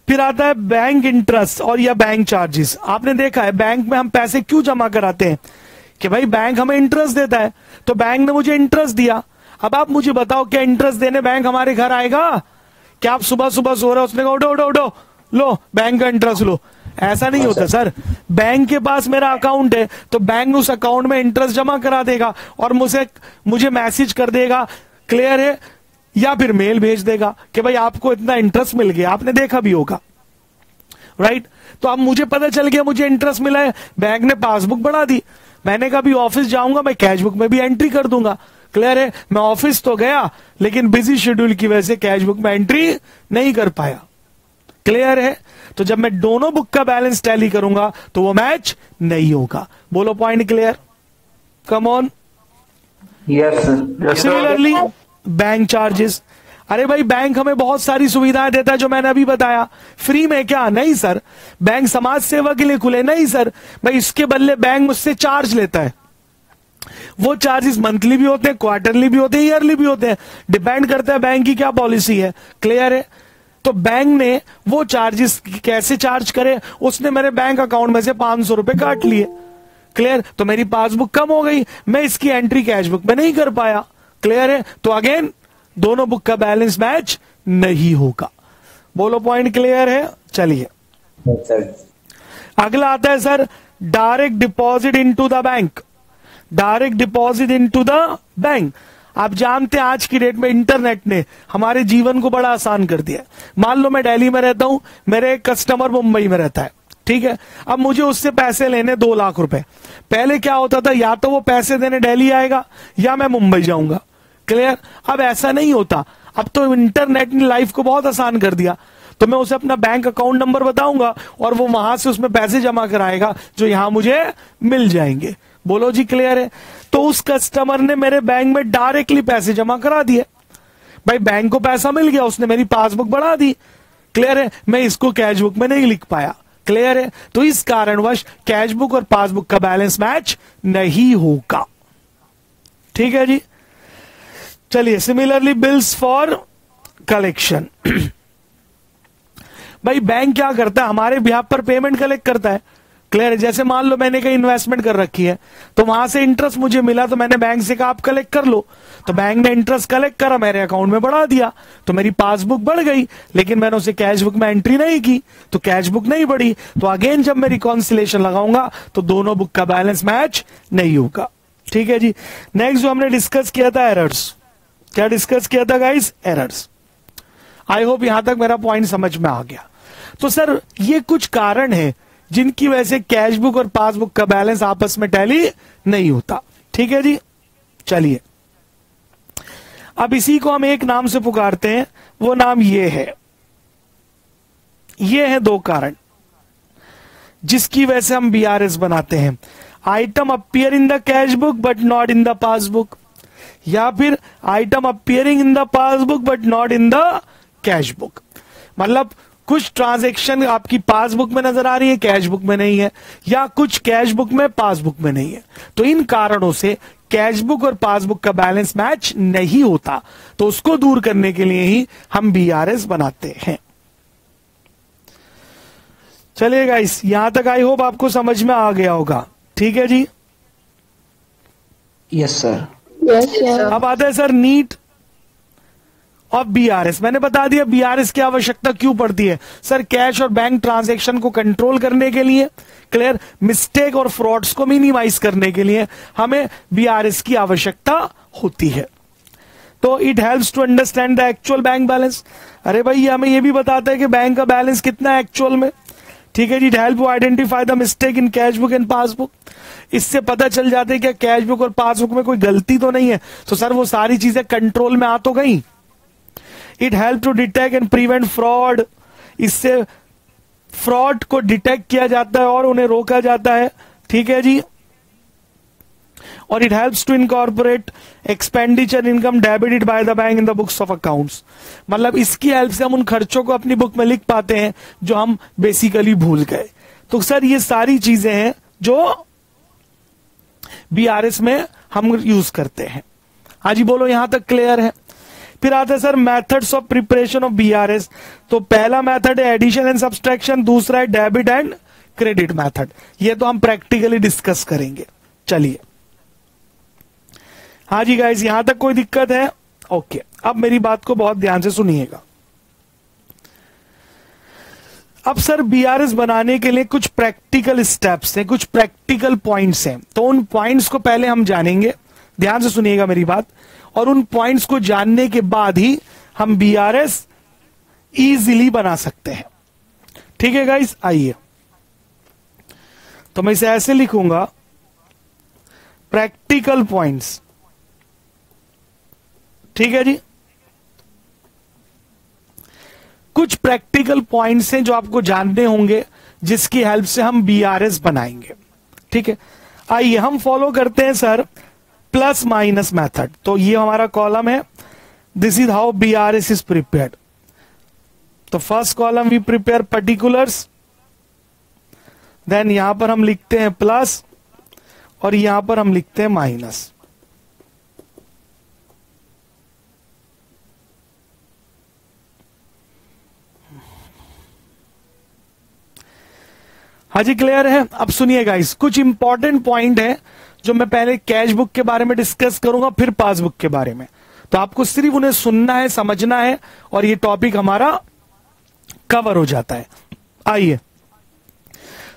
फिर आता है बैंक इंटरेस्ट और या बैंक चार्जेस। आपने देखा है बैंक में हम पैसे क्यों जमा कराते हैं? कि भाई बैंक हमें इंटरेस्ट देता है, तो बैंक ने मुझे इंटरेस्ट दिया। अब आप मुझे बताओ, क्या इंटरेस्ट देने बैंक हमारे घर आएगा? क्या आप सुबह सुबह सो रहे हो, उसने कहा उठो उठो उठो, लो बैंक का इंटरेस्ट लो? ऐसा नहीं होता सर। बैंक के पास मेरा अकाउंट है, तो बैंक उस अकाउंट में इंटरेस्ट जमा करा देगा और मुझे मैसेज कर देगा, क्लियर है? या फिर मेल भेज देगा कि भाई आपको इतना इंटरेस्ट मिल गया। आपने देखा भी होगा, राइट? तो अब मुझे पता चल गया मुझे इंटरेस्ट मिला है, बैंक ने पासबुक बढ़ा दी। मैंने कहा भी ऑफिस जाऊंगा, मैं कैश बुक में भी एंट्री कर दूंगा, क्लियर है? मैं ऑफिस तो गया, लेकिन बिजी शेड्यूल की वजह से कैश बुक में एंट्री नहीं कर पाया, क्लियर है? तो जब मैं दोनों बुक का बैलेंस टैली करूंगा तो वो मैच नहीं होगा। बोलो point clear? Come on. Yes. Similarly bank charges. अरे भाई बैंक हमें बहुत सारी सुविधाएं देता है, जो मैंने अभी बताया। फ्री में क्या? नहीं सर। बैंक समाज सेवा के लिए खुले? नहीं सर। भाई इसके बदले बैंक मुझसे चार्ज लेता है। वो चार्जेस मंथली भी होते हैं, क्वार्टरली भी होते हैं, ईयरली भी होते हैं, डिपेंड करता है बैंक की क्या पॉलिसी है, क्लियर है? तो बैंक ने वो चार्जेस कैसे चार्ज करे, उसने मेरे बैंक अकाउंट में से 500 रुपए काट लिए, क्लियर? तो मेरी पासबुक कम हो गई, मैं इसकी एंट्री कैश बुक में नहीं कर पाया, क्लियर है? तो अगेन दोनों बुक का बैलेंस मैच नहीं होगा। बोलो पॉइंट क्लियर है? चलिए अगला आता है sir direct deposit into the bank. Direct deposit into the bank. आप जानते हैं आज की डेट में इंटरनेट ने हमारे जीवन को बड़ा आसान कर दिया। मान लो मैं दिल्ली में रहता हूं, मेरे एक कस्टमर मुंबई में रहता है, ठीक है? अब मुझे उससे पैसे लेने 2 लाख रुपए। पहले क्या होता था, या तो वो पैसे देने दिल्ली आएगा या मैं मुंबई जाऊंगा, क्लियर? अब ऐसा नहीं होता। अब तो इंटरनेट ने लाइफ को बहुत आसान कर दिया। तो मैं उसे अपना बैंक अकाउंट नंबर बताऊंगा और वो वहां से उसमें पैसे जमा कराएगा, जो यहां मुझे मिल जाएंगे। बोलो जी क्लियर है? तो उस कस्टमर ने मेरे बैंक में डायरेक्टली पैसे जमा करा दिए। भाई बैंक को पैसा मिल गया, उसने मेरी पासबुक बढ़ा दी, क्लियर है? मैं इसको कैश बुक में नहीं लिख पाया, क्लियर है? तो इस कारणवश कैश बुक और पासबुक का बैलेंस मैच नहीं होगा, ठीक है जी? चलिए सिमिलरली बिल्स फॉर कलेक्शन। भाई बैंक क्या करता है, हमारे बिहाफ पर पेमेंट कलेक्ट करता है, क्लियर है? जैसे मान लो मैंने कहीं इन्वेस्टमेंट कर रखी है, तो वहां से इंटरेस्ट मुझे मिला, तो मैंने बैंक से कहा आप कलेक्ट कर लो। तो बैंक ने इंटरेस्ट कलेक्ट करा, मेरे अकाउंट में बढ़ा दिया, तो मेरी पासबुक बढ़ गई, लेकिन मैंने उसे कैश बुक में एंट्री नहीं की, तो कैश बुक नहीं बढ़ी। तो अगेन जब मैं रिकॉन्सिलेशन लगाऊंगा तो दोनों बुक का बैलेंस मैच नहीं होगा, ठीक है जी? नेक्स्ट जो हमने डिस्कस किया था एरर्स। क्या डिस्कस किया था गाइस? एरर्स। आई होप यहां तक मेरा पॉइंट समझ में आ गया। तो सर ये कुछ कारण है जिनकी वजह से कैश बुक और पासबुक का बैलेंस आपस में टैली नहीं होता, ठीक है जी? चलिए अब इसी को हम एक नाम से पुकारते हैं, वो नाम ये है। ये है 2 कारण जिसकी वजह से हम बीआरएस बनाते हैं। Item appear in the cash book but not in the passbook, या फिर item appearing in the passbook but not in the cash book. मतलब कुछ ट्रांजैक्शन आपकी पासबुक में नजर आ रही है, कैश बुक में नहीं है, या कुछ कैश बुक में पासबुक में नहीं है। तो इन कारणों से कैश बुक और पासबुक का बैलेंस मैच नहीं होता। तो उसको दूर करने के लिए ही हम बीआरएस बनाते हैं। चलिए गाइस यहां तक आई होप आपको समझ में आ गया होगा, ठीक है जी? Yes sir. अब आता है सर नीड ऑफ बीआरएस। मैंने बता दिया बीआरएस की आवश्यकता क्यों पड़ती है। सर कैश और बैंक ट्रांजैक्शन को कंट्रोल करने के लिए, क्लियर? मिस्टेक और फ्रॉड्स को मिनिमाइज करने के लिए हमें बीआरएस की आवश्यकता होती है। तो it helps to understand the actual bank balance. अरे भाई हमें यह भी बताता है कि बैंक का बैलेंस कितना है एक्चुअल में, ठीक है जी? It help to identify the mistake in cash book and passbook. इससे पता चल जाता है कि कैश बुक और पासबुक में कोई गलती तो नहीं है। तो सर वो सारी चीजें कंट्रोल में आ तो गई। It help to detect and prevent fraud. इससे फ्रॉड को डिटेक्ट किया जाता है और उन्हें रोका जाता है, ठीक है जी? और it helps to incorporate expenditure income debited by the bank in the books of accounts. मतलब इसकी हेल्प से हम उन खर्चों को अपनी बुक में लिख पाते हैं जो हम बेसिकली भूल गए। तो सर ये सारी चीजें हैं जो बीआरएस में हम यूज करते हैं। हाँ जी बोलो, यहां तक क्लियर है? फिर आता है sir methods of preparation of BRS. तो पहला मेथड है एडिशन एंड सब्सट्रैक्शन, दूसरा है डेबिट एंड क्रेडिट मेथड। ये तो हम प्रैक्टिकली डिस्कस करेंगे। चलिए, हाँ जी गाइस, यहां तक कोई दिक्कत है? ओके, अब मेरी बात को बहुत ध्यान से सुनिएगा। अब सर बीआरएस बनाने के लिए कुछ प्रैक्टिकल स्टेप्स हैं, कुछ प्रैक्टिकल पॉइंट्स हैं। तो उन पॉइंट्स को पहले हम जानेंगे, ध्यान से सुनिएगा मेरी बात, और उन पॉइंट्स को जानने के बाद ही हम बीआरएस इजीली बना सकते हैं। ठीक है गाइस, आइए, तो मैं इसे ऐसे लिखूंगा, प्रैक्टिकल पॉइंट्स। ठीक है जी, कुछ प्रैक्टिकल पॉइंट्स हैं जो आपको जानने होंगे, जिसकी हेल्प से हम बीआरएस बनाएंगे। ठीक है, आइए हम फॉलो करते हैं सर प्लस माइनस मेथड। तो ये हमारा कॉलम है, this is how BRS is prepared. तो first column we prepare particulars, then यहां पर हम लिखते हैं प्लस और यहां पर हम लिखते हैं माइनस। हाँ जी, क्लियर है? अब सुनिए गाइस, कुछ इंपॉर्टेंट पॉइंट है जो मैं पहले कैश बुक के बारे में डिस्कस करूंगा, फिर पासबुक के बारे में। तो आपको सिर्फ उन्हें सुनना है, समझना है, और ये टॉपिक हमारा कवर हो जाता है। आइए,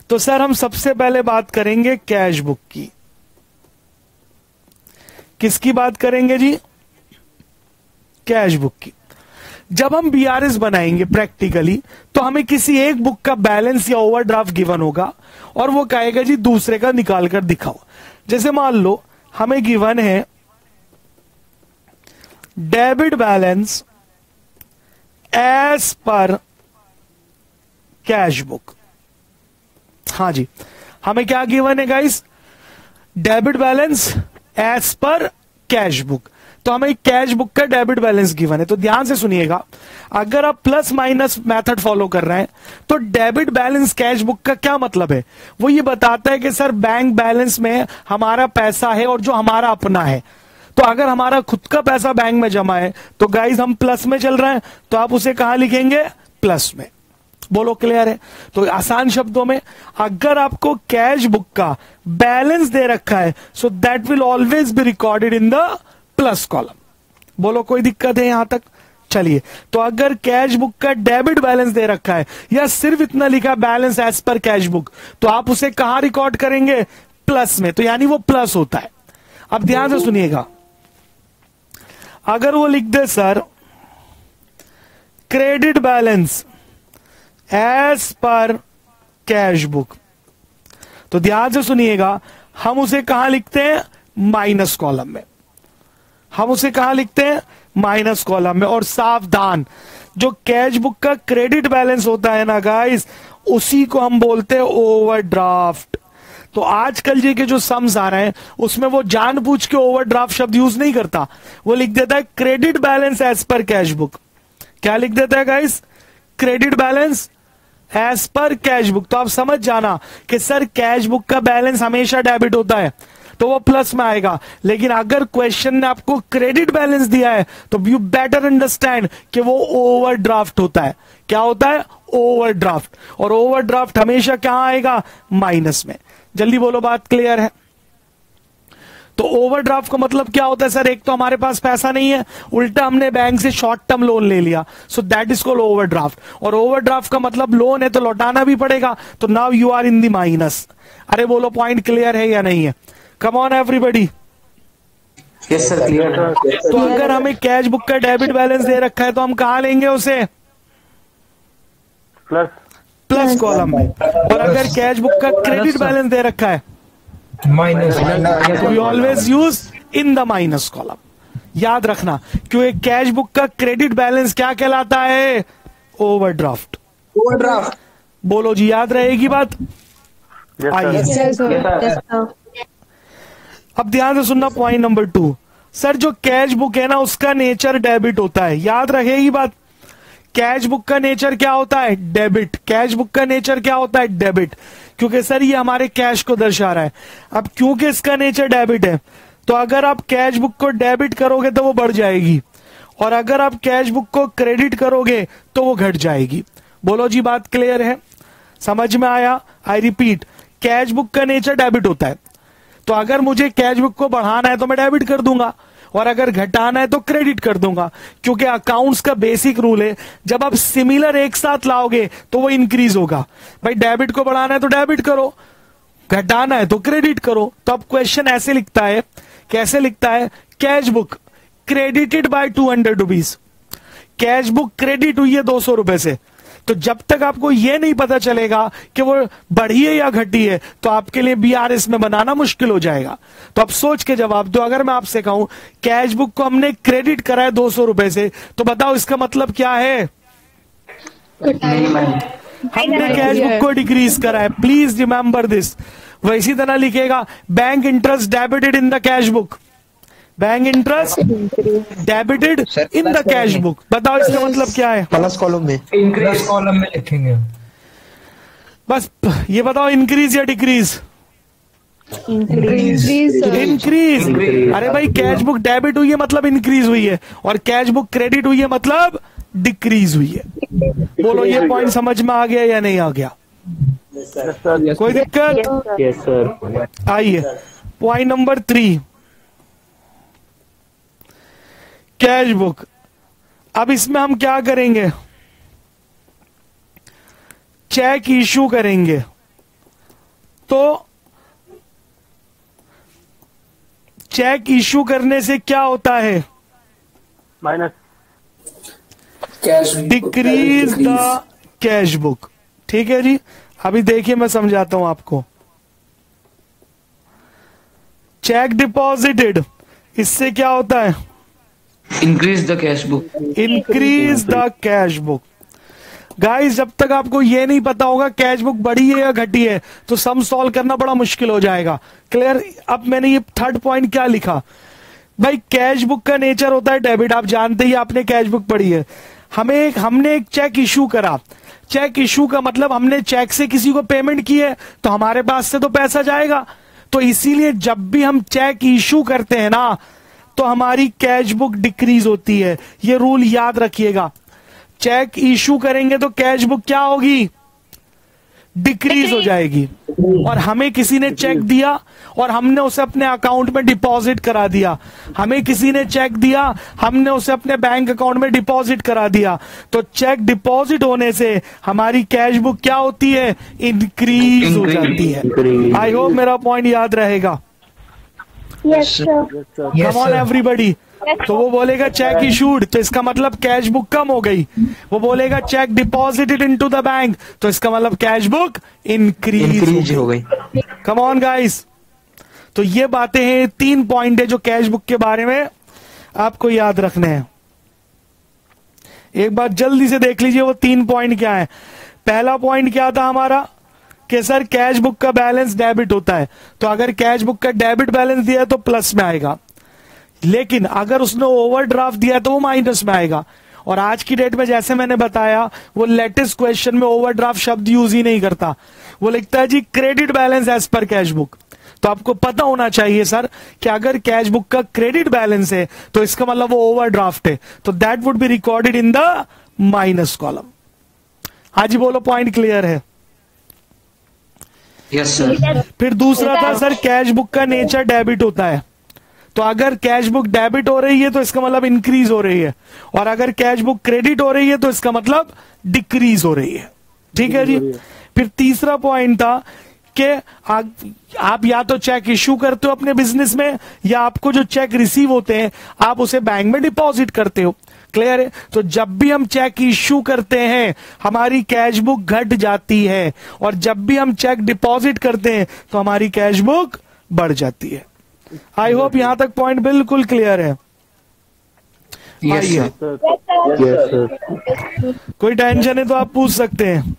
तो सर हम सबसे पहले बात करेंगे कैश बुक की। किसकी बात करेंगे जी? कैश बुक की। जब हम बीआरएस बनाएंगे प्रैक्टिकली, तो हमें किसी एक बुक का बैलेंस या ओवरड्राफ्ट गिवन होगा और वो कहेगा जी दूसरे का निकाल कर दिखाओ। जैसे मान लो हमें गिवन है debit balance as per cash book. हाँ जी, हमें क्या गिवन है guys? Debit balance as per cash book. तो हमें कैश बुक का डेबिट बैलेंस गिवन है। तो ध्यान से सुनिएगा, अगर आप प्लस माइनस मेथड फॉलो कर रहे हैं तो डेबिट बैलेंस कैश बुक का क्या मतलब है? वो ये बताता है कि सर बैंक बैलेंस में हमारा पैसा है और जो हमारा अपना है। तो अगर हमारा खुद का पैसा बैंक में जमा है तो गाइस हम प्लस में चल रहे हैं, तो आप उसे कहां लिखेंगे? प्लस में। बोलो, क्लियर है? तो आसान शब्दों में, अगर आपको कैश बुक का बैलेंस दे रखा है, so that will always be recorded in the plus column. बोलो, कोई दिक्कत है यहां तक? चलिए, तो अगर कैश बुक का डेबिट बैलेंस दे रखा है या सिर्फ इतना लिखा balance as per cash book, तो आप उसे कहां रिकॉर्ड करेंगे? प्लस में। तो यानी वो प्लस होता है। अब ध्यान से सुनिएगा, अगर वो लिख दे sir credit balance as per cash book, तो ध्यान से सुनिएगा, हम उसे कहां लिखते हैं? माइनस कॉलम में। हम उसे कहां लिखते हैं? माइनस कॉलम में। और सावधान, जो कैश बुक का क्रेडिट बैलेंस होता है ना गाइस, उसी को हम बोलते हैं ओवरड्राफ्ट। तो आजकल जी के जो सम्स आ रहे हैं उसमें वो जानबूझ के ओवरड्राफ्ट शब्द यूज नहीं करता, वो लिख देता है credit balance as per cash book. क्या लिख देता है guys? Credit balance as per cash book. तो आप समझ जाना कि सर कैश बुक का बैलेंस हमेशा डेबिट होता है, तो वो प्लस में आएगा। लेकिन अगर क्वेश्चन ने आपको क्रेडिट बैलेंस दिया है तो यू बेटर अंडरस्टैंड कि वो ओवरड्राफ्ट होता है। क्या होता है? ओवरड्राफ्ट। और ओवरड्राफ्ट हमेशा कहां आएगा? माइनस में। जल्दी बोलो, बात क्लियर है? तो ओवरड्राफ्ट का मतलब क्या होता है सर? एक तो हमारे पास पैसा नहीं है, उल्टा हमने बैंक से शॉर्ट टर्म लोन ले लिया, so that is called overdraft. और ओवरड्राफ्ट का मतलब लोन है तो लौटाना भी पड़ेगा, तो now you are in the minus. अरे बोलो, पॉइंट क्लियर है या नहीं है? Come on everybody. Yes sir, clear. तो अगर हमें कैश बुक का डेबिट बैलेंस दे रखा है तो हम कहां लेंगे उसे? प्लस कॉलम में। और अगर कैश बुक का क्रेडिट बैलेंस दे रखा है, minus. We always use in the minus column. याद रखना, क्योंकि कैश बुक का क्रेडिट बैलेंस क्या कहलाता है? ओवरड्राफ्ट। ओवरड्राफ्ट। बोलो जी, याद रहेगी बात? आइए, अब ध्यान से सुनना पॉइंट नंबर 2। सर जो कैश बुक है ना उसका नेचर डेबिट होता है, याद रखेगी बात। कैश बुक का नेचर क्या होता है? डेबिट। कैश बुक का नेचर क्या होता है? डेबिट। क्योंकि सर ये हमारे कैश को दर्शा रहा है। अब क्योंकि इसका नेचर डेबिट है तो अगर आप कैश बुक को डेबिट करोगे तो वो बढ़ जाएगी, और अगर आप कैश बुक को क्रेडिट करोगे तो वो घट जाएगी। बोलो जी, बात क्लियर है? समझ में आया? आई रिपीट, कैश बुक का नेचर डेबिट होता है, तो अगर मुझे कैश बुक को बढ़ाना है तो मैं डेबिट कर दूंगा, और अगर घटाना है तो क्रेडिट कर दूंगा, क्योंकि अकाउंट्स का बेसिक रूल है जब आप सिमिलर एक साथ लाओगे तो वो इंक्रीज होगा। भाई डेबिट को बढ़ाना है तो डेबिट करो, घटाना है तो क्रेडिट करो। तो अब क्वेश्चन ऐसे लिखता है, कैसे लिखता है? Cash book credited bye 200 rupees. Cash book credit हुई है 200 रुपए से। तो जब तक आपको यह नहीं पता चलेगा कि वो बढ़ी है या घटी है तो आपके लिए बीआरएस में बनाना मुश्किल हो जाएगा। तो आप सोच के जवाब दो। अगर मैं आपसे कहूं कैश बुक को हमने क्रेडिट करा है 200 रुपए से, तो बताओ इसका मतलब क्या है? हमने कैश बुक को डिक्रीज करा है। Please remember this. वह इसी तरह लिखेगा bank interest debited in the cash book. Bank interest debited in the cash book. बताओ इसका मतलब क्या है? प्लस कॉलम में, इंक्रीज कॉलम में लिखेंगे। बस ये बताओ, इंक्रीज या डिक्रीज? इंक्रीज। अरे भाई कैश बुक डेबिट हुई है मतलब इंक्रीज हुई है, और कैश बुक क्रेडिट हुई है मतलब डिक्रीज हुई है। बोलो ये पॉइंट समझ में आ गया या नहीं आ गया? कोई दिक्कत? Yes sir. आइए पॉइंट नंबर 3, कैश बुक। अब इसमें हम क्या करेंगे? चेक इशू करेंगे। तो चेक इशू करने से क्या होता है? Minus cash decrease the cash book. ठीक है जी, अभी देखिए मैं समझाता हूं आपको। चेक डिपॉजिटेड, इससे क्या होता है? Increase the cash book. Increase the cash book. Guys जब तक आपको ये नहीं पता होगा कैश बुक बढ़ी है या घटी है तो सम सॉल्व करना बड़ा मुश्किल हो जाएगा। क्लियर? अब मैंने ये थर्ड पॉइंट क्या लिखा? भाई कैश बुक का नेचर होता है डेबिट। आप जानते ही, आपने कैश बुक पढ़ी है। हमने एक चेक इशू करा। चेक इशू का मतलब हमने चेक से किसी को पेमेंट की है तो हमारे पास से तो पैसा जाएगा। तो इसीलिए जब भी हम चेक इशू करते हैं ना तो हमारी कैश बुक डिक्रीज होती है। ये रूल याद रखिएगा। चेक इशू करेंगे तो कैश बुक क्या होगी? डिक्रीज हो जाएगी। और हमें किसी ने चेक दिया और हमने उसे अपने अकाउंट में डिपॉजिट करा दिया। हमें किसी ने चेक दिया, हमने उसे अपने बैंक अकाउंट में डिपॉजिट करा दिया। तो चेक डिपॉजिट होने से हमारी कैश बुक क्या होती है? इंक्रीज हो जाती है। आई होप मेरा पॉइंट याद रहेगा। कम ऑन एवरीबॉडी। तो वो बोलेगा चेक इशूड तो इसका मतलब कैश बुक कम हो गई। वो बोलेगा check deposited into the bank तो इसका मतलब कैश बुक इंक्रीज हो गई। Come on guys. तो ये बातें हैं, 3 पॉइंट है जो कैश बुक के बारे में आपको याद रखने हैं। एक बार जल्दी से देख लीजिए वो 3 पॉइंट क्या है। पहला पॉइंट क्या था हमारा कि सर कैश बुक का बैलेंस डेबिट होता है। तो अगर कैश बुक का डेबिट बैलेंस दिया है तो प्लस में आएगा, लेकिन अगर उसने ओवरड्राफ्ट दिया तो वो माइनस में आएगा। और आज की डेट में जैसे मैंने बताया वो लेटेस्ट क्वेश्चन में ओवरड्राफ्ट शब्द यूज ही नहीं करता। वो लिखता है जी credit balance as per cash book. तो आपको पता होना चाहिए सर कि अगर कैश बुक का क्रेडिट बैलेंस है तो इसका मतलब वो ओवरड्राफ्ट है, तो that would be recorded in the minus column. हाँ जी बोलो, पॉइंट क्लियर है? Yes sir. फिर दूसरा था सर कैश बुक का नेचर डेबिट होता है। तो अगर कैश बुक डेबिट हो रही है तो इसका मतलब इंक्रीज हो रही है, और अगर कैश बुक क्रेडिट हो रही है तो इसका मतलब डिक्रीज हो रही है। ठीक है जी। फिर तीसरा पॉइंट था कि आप या तो चेक इश्यू करते हो अपने बिजनेस में, या आपको जो चेक रिसीव होते हैं आप उसे बैंक में डिपॉजिट करते हो। क्लियर है? तो जब भी हम चेक इश्यू करते हैं हमारी कैश बुक घट जाती है, और जब भी हम चेक डिपॉजिट करते हैं तो हमारी कैश बुक बढ़ जाती है। आई होप यहां तक पॉइंट बिल्कुल क्लियर है। आइए, कोई टेंशन है तो आप पूछ सकते हैं।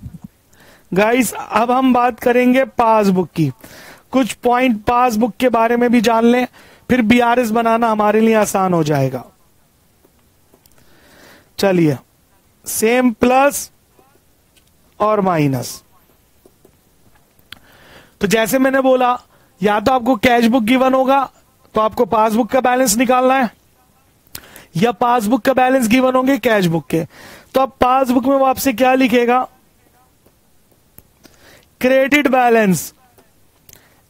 गाइस अब हम बात करेंगे पासबुक की। कुछ पॉइंट पासबुक के बारे में भी जान लें, फिर बीआरएस बनाना हमारे लिए आसान हो जाएगा। चलिए, सेम प्लस और माइनस। तो जैसे मैंने बोला, या तो आपको कैश बुक गिवन होगा तो आपको पासबुक का बैलेंस निकालना है, या पासबुक का बैलेंस गिवन होंगे कैश बुक के। तो अब पासबुक में वो आपसे क्या लिखेगा, credit balance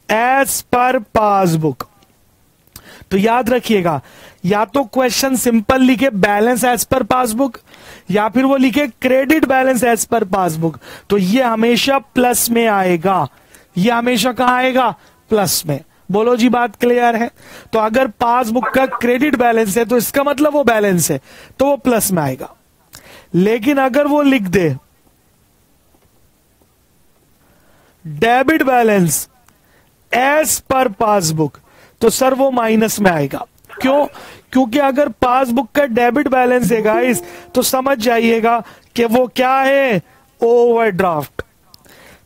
as per passbook. तो याद रखिएगा, या तो क्वेश्चन सिंपल लिखे बैलेंस एज पर पासबुक, या फिर वो लिखे credit balance as per passbook. तो ये हमेशा प्लस में आएगा, ये हमेशा कहां आएगा, प्लस में। बोलो जी, बात क्लियर है। तो अगर पासबुक का क्रेडिट बैलेंस है तो इसका मतलब वो बैलेंस है, तो वो प्लस में आएगा। लेकिन अगर वो लिख दे debit balance as per passbook, तो सर वो माइनस में आएगा। क्यों? क्योंकि अगर पासबुक का डेबिट बैलेंस है गाइस, तो समझ जाइएगा कि वो क्या है, ओवरड्राफ्ट।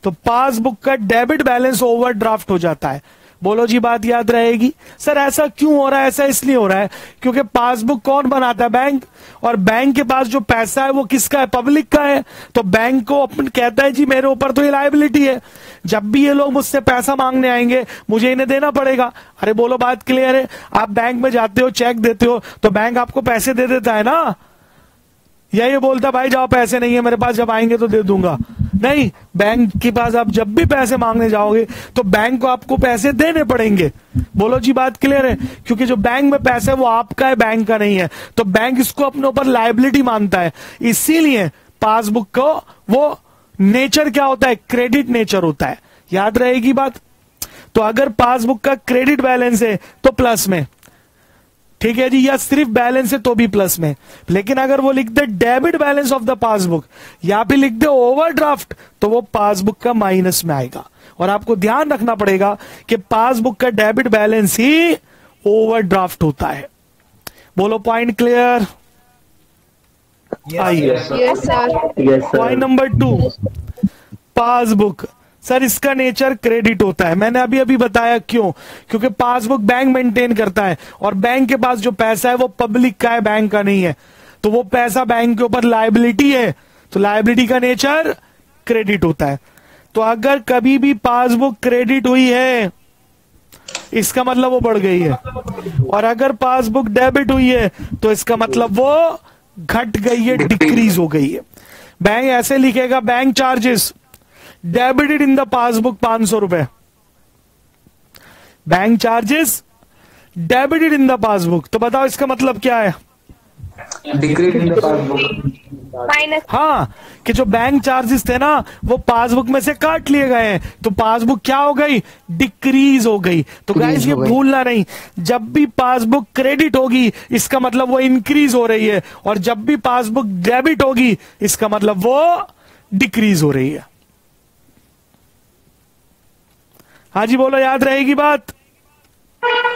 तो पासबुक का डेबिट बैलेंस ओवरड्राफ्ट हो जाता है। बोलो जी, बात याद रहेगी। सर ऐसा क्यों हो रहा है? ऐसा इसलिए हो रहा है क्योंकि पासबुक कौन बनाता है, बैंक। और बैंक के पास जो पैसा है वो किसका है, पब्लिक का है। तो बैंक को अपन कहता है जी मेरे ऊपर तो ये लायबिलिटी है, जब भी ये लोग मुझसे पैसा मांगने आएंगे मुझे इन्हें देना पड़ेगा। अरे बोलो, बात क्लियर है। आप बैंक में जाते हो, चेक देते हो, तो बैंक आपको पैसे दे देता है ना, या ये बोलता भाई जाओ पैसे नहीं है मेरे पास, जब आएंगे तो दे दूंगा? नहीं, बैंक के पास आप जब भी पैसे मांगने जाओगे तो बैंक को आपको पैसे देने पड़ेंगे। बोलो जी, बात क्लियर है। क्योंकि जो बैंक में पैसा है वो आपका है, बैंक का नहीं है। तो बैंक इसको अपने ऊपर लायबिलिटी मानता है। इसीलिए पासबुक को वो नेचर क्या होता है, क्रेडिट नेचर होता है। याद रहेगी बात। तो अगर पासबुक का क्रेडिट बैलेंस है तो प्लस में, ठीक है जी, या सिर्फ बैलेंस है तो भी प्लस में। लेकिन अगर वो लिख दे debit balance of the passbook, या फिर लिख दे ओवरड्राफ्ट, तो वो पासबुक का माइनस में आएगा। और आपको ध्यान रखना पड़ेगा कि पासबुक का डेबिट बैलेंस ही ओवरड्राफ्ट होता है। बोलो, पॉइंट क्लियर? आइए, पॉइंट नंबर 2, पासबुक। सर इसका नेचर क्रेडिट होता है। मैंने अभी अभी बताया क्यों, क्योंकि पासबुक बैंक मेंटेन करता है और बैंक के पास जो पैसा है वो पब्लिक का है, बैंक का नहीं है। तो वो पैसा बैंक के ऊपर लायबिलिटी है, तो लायबिलिटी का नेचर क्रेडिट होता है। तो अगर कभी भी पासबुक क्रेडिट हुई है इसका मतलब वो बढ़ गई है, और अगर पासबुक डेबिट हुई है तो इसका मतलब वो घट गई है, डिक्रीज हो गई है। बैंक ऐसे लिखेगा, bank charges debited in the passbook 500 रुपए, bank charges debited in the passbook. तो बताओ इसका मतलब क्या है, decrease in the passbook. Minus. हाँ, कि जो बैंक चार्जेस थे ना वो पासबुक में से काट लिए गए हैं, तो पासबुक क्या हो गई, डिक्रीज हो गई। तो गाइस ये भूलना नहीं, जब भी पासबुक क्रेडिट होगी इसका मतलब वो इंक्रीज हो रही है, और जब भी पासबुक डेबिट होगी इसका मतलब वो डिक्रीज हो रही है। हाँ जी बोलो, याद रहेगी बात?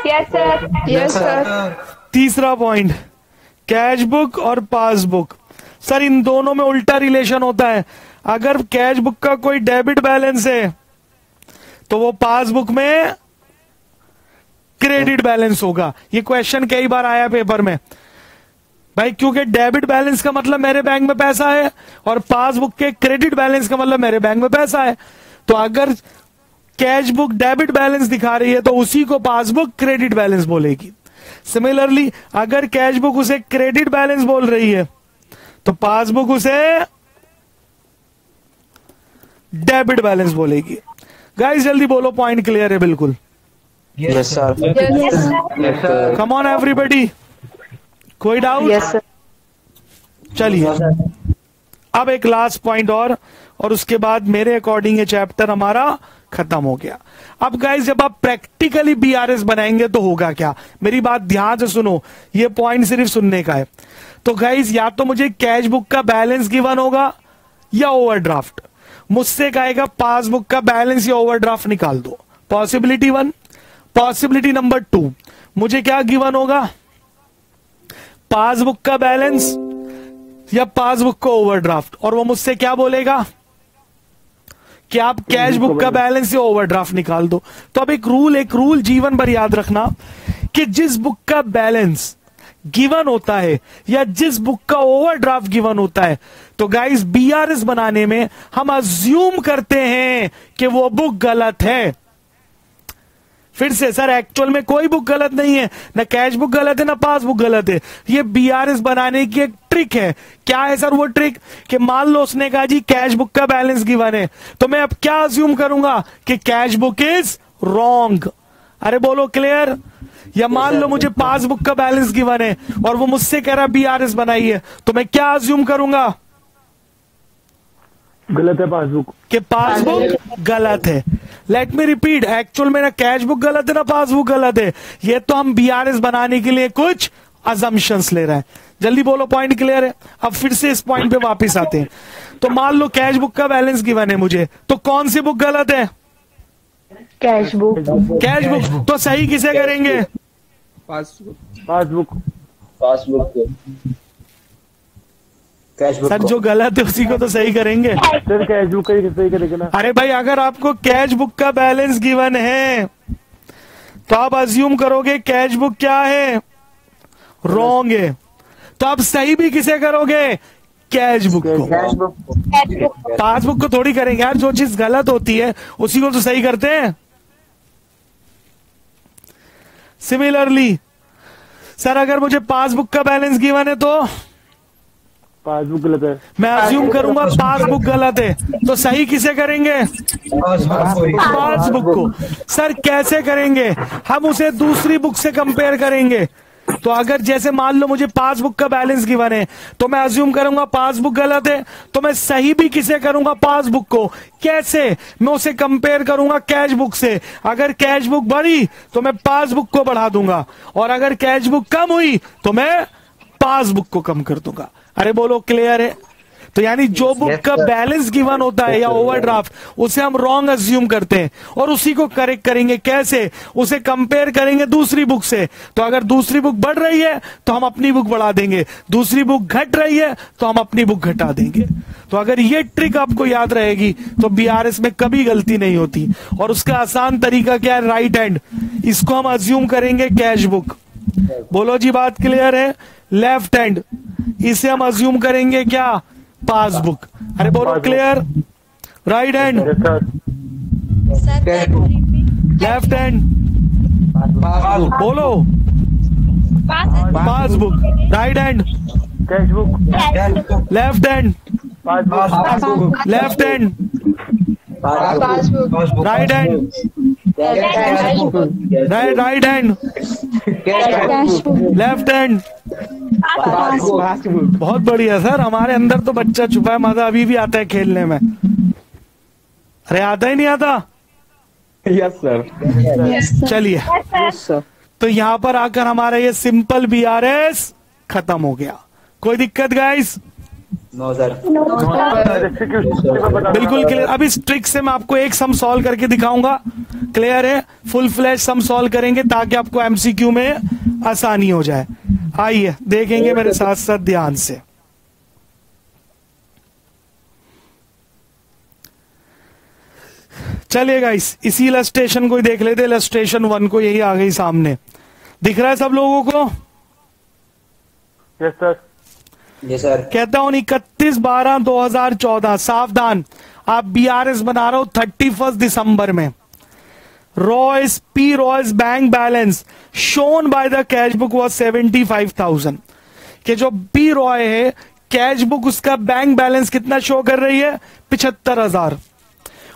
Yes sir. Yes sir. तीसरा पॉइंट, कैश बुक और पासबुक। सर इन दोनों में उल्टा रिलेशन होता है। अगर कैश बुक का कोई डेबिट बैलेंस है तो वो पासबुक में क्रेडिट बैलेंस होगा। ये क्वेश्चन कई बार आया पेपर में भाई, क्योंकि डेबिट बैलेंस का मतलब मेरे बैंक में पैसा है और पासबुक के क्रेडिट बैलेंस का मतलब मेरे बैंक में पैसा है। तो अगर कैश बुक डेबिट बैलेंस दिखा रही है तो उसी को पासबुक क्रेडिट बैलेंस बोलेगी। सिमिलरली अगर कैश बुक उसे क्रेडिट बैलेंस बोल रही है तो पासबुक उसे डेबिट बैलेंस बोलेगी। गाइस जल्दी बोलो, पॉइंट क्लियर है बिल्कुल? Yes sir. Come on everybody, कोई डाउट? Yes sir. चलिए अब एक लास्ट पॉइंट और उसके बाद मेरे अकॉर्डिंग ये चैप्टर हमारा खत्म हो गया। अब गाइस जब आप प्रैक्टिकली बीआरएस बनाएंगे तो होगा क्या, मेरी बात ध्यान से सुनो, ये पॉइंट सिर्फ सुनने का है। तो गाइस या तो मुझे कैश बुक का बैलेंस गिवन होगा या ओवरड्राफ्ट। मुझसे कहेगा पासबुक का बैलेंस या ओवरड्राफ्ट निकाल दो, पॉसिबिलिटी 1। पॉसिबिलिटी नंबर 2, मुझे क्या गिवन होगा, पासबुक का बैलेंस या पासबुक का ओवरड्राफ्ट, और वो मुझसे क्या बोलेगा कि आप कैश बुक का बैलेंस से ओवरड्राफ्ट निकाल दो। तो अब एक रूल जीवन भर याद रखना कि जिस बुक का बैलेंस गिवन होता है या जिस बुक का ओवरड्राफ्ट गिवन होता है, तो गाइस बीआरएस बनाने में हम अज्यूम करते हैं कि वो बुक गलत है। फिर से सर, एक्चुअल में कोई बुक गलत नहीं है, ना कैश बुक गलत है ना पासबुक गलत है। ये बीआरएस बनाने की एक ट्रिक है। क्या है सर वो ट्रिक? कि मान लो उसने कहा जी कैश बुक का बैलेंस गिवन है, तो मैं अब क्या अज्यूम करूंगा कि कैश बुक इज रॉन्ग। अरे बोलो क्लियर? या मान लो मुझे पासबुक का बैलेंस गिवन है और वो मुझसे कह रहा बीआरएस बनाइए, तो मैं क्या अज्यूम करूंगा? गलत है पासबुक, कि पासबुक गलत है। लेट मी रिपीट, एक्चुअल में ना कैश बुक गलत है ना पासबुक गलत है। ये तो हम बीआरएस बनाने के लिए कुछ अजम्पशंस ले रहे हैं। जल्दी बोलो, पॉइंट क्लियर है? अब फिर से इस पॉइंट पे वापस आते हैं। तो मान लो कैश बुक का बैलेंस गिवन है मुझे, तो कौन सी बुक गलत है? Cash book. Cash book. तो सही किसे करेंगे? पासबुक सर जो गलत है उसी को तो सही करेंगे। सर कैश बुक का ही सही करेंगे ना। अरे भाई, अगर आपको कैश बुक का बैलेंस गिवन है तो आप अज्यूम करोगे कैश बुक क्या है? रॉन्ग है। तो आप सही भी किसे करोगे? कैश बुक को। पासबुक को थोड़ी करेंगे यार, जो चीज गलत होती है उसी को तो सही करते हैं। सिमिलरली सर, अगर मुझे पासबुक का बैलेंस गिवन है तो पासबुक गलत है, मैं अज्यूम करूंगा पासबुक गलत है। तो सही किसे करेंगे? पासबुक को। सर कैसे करेंगे? हम उसे दूसरी बुक से कंपेयर करेंगे। तो अगर जैसे मान लो मुझे पासबुक का बैलेंस गिवन है, तो मैं अज्यूम करूंगा पासबुक गलत है, तो मैं सही भी किसे करूंगा? पासबुक को। कैसे? मैं उसे कंपेयर करूंगा कैश बुक से। अगर कैश बुक बढ़ी तो मैं पासबुक को बढ़ा दूंगा, और अगर कैश बुक कम हुई तो मैं पासबुक को कम कर दूंगा। अरे बोलो क्लियर है? तो यानी जो बुक का बैलेंस गिवन होता है या ओवरड्राफ्ट, उसे हम रॉन्ग अज्यूम करते हैं और उसी को करेक्ट करेंगे। कैसे? उसे कंपेयर करेंगे दूसरी बुक से। तो अगर दूसरी बुक बढ़ रही है तो हम अपनी बुक बढ़ा देंगे, दूसरी बुक घट रही है तो हम अपनी बुक घटा देंगे। तो अगर ये ट्रिक आपको याद रहेगी तो बीआरएस में कभी गलती नहीं होती। और उसका आसान तरीका क्या है? राइट हैंड, इसको हम अज्यूम करेंगे कैश बुक। बोलो जी, बात क्लियर है? लेफ्ट हैंड, इसे हम अज्यूम करेंगे क्या? पासबुक। अरे बोलो clear? Right hand, left hand, बोलो passbook. Right hand, cash book, left hand, passbook, left hand, right hand, right hand, left hand. बहुत बढ़िया सर, हमारे अंदर तो बच्चा छुपा है, मजा अभी भी आता है खेलने में। अरे आता ही नहीं आता? Yes sir. चलिए, तो यहां पर आकर हमारा ये सिंपल बीआरएस खत्म हो गया। कोई दिक्कत गाइस? No sir. बिल्कुल क्लियर। अब इस ट्रिक से मैं आपको एक सम सॉल्व करके दिखाऊंगा। क्लियर है? फुल फ्लैश सम सॉल्व करेंगे ताकि आपको एमसीक्यू में आसानी हो जाए। आइए देखेंगे मेरे साथ साथ ध्यान से। चलिए गाइस, इसी इलस्ट्रेशन को ही देख लेते। इलस्ट्रेशन 1 को, यही आ गई सामने। दिख रहा है सब लोगों को? Yes sir. Yes sir. कहता हूं 31/12/2014, सावधान, आप बीआरएस बना रहे हो 31 दिसंबर में। Royce P Royce bank balance shown by the cash book was 75,000। कि जो पी रॉय है, कैश बुक उसका बैंक बैलेंस कितना शो कर रही है? 75,000।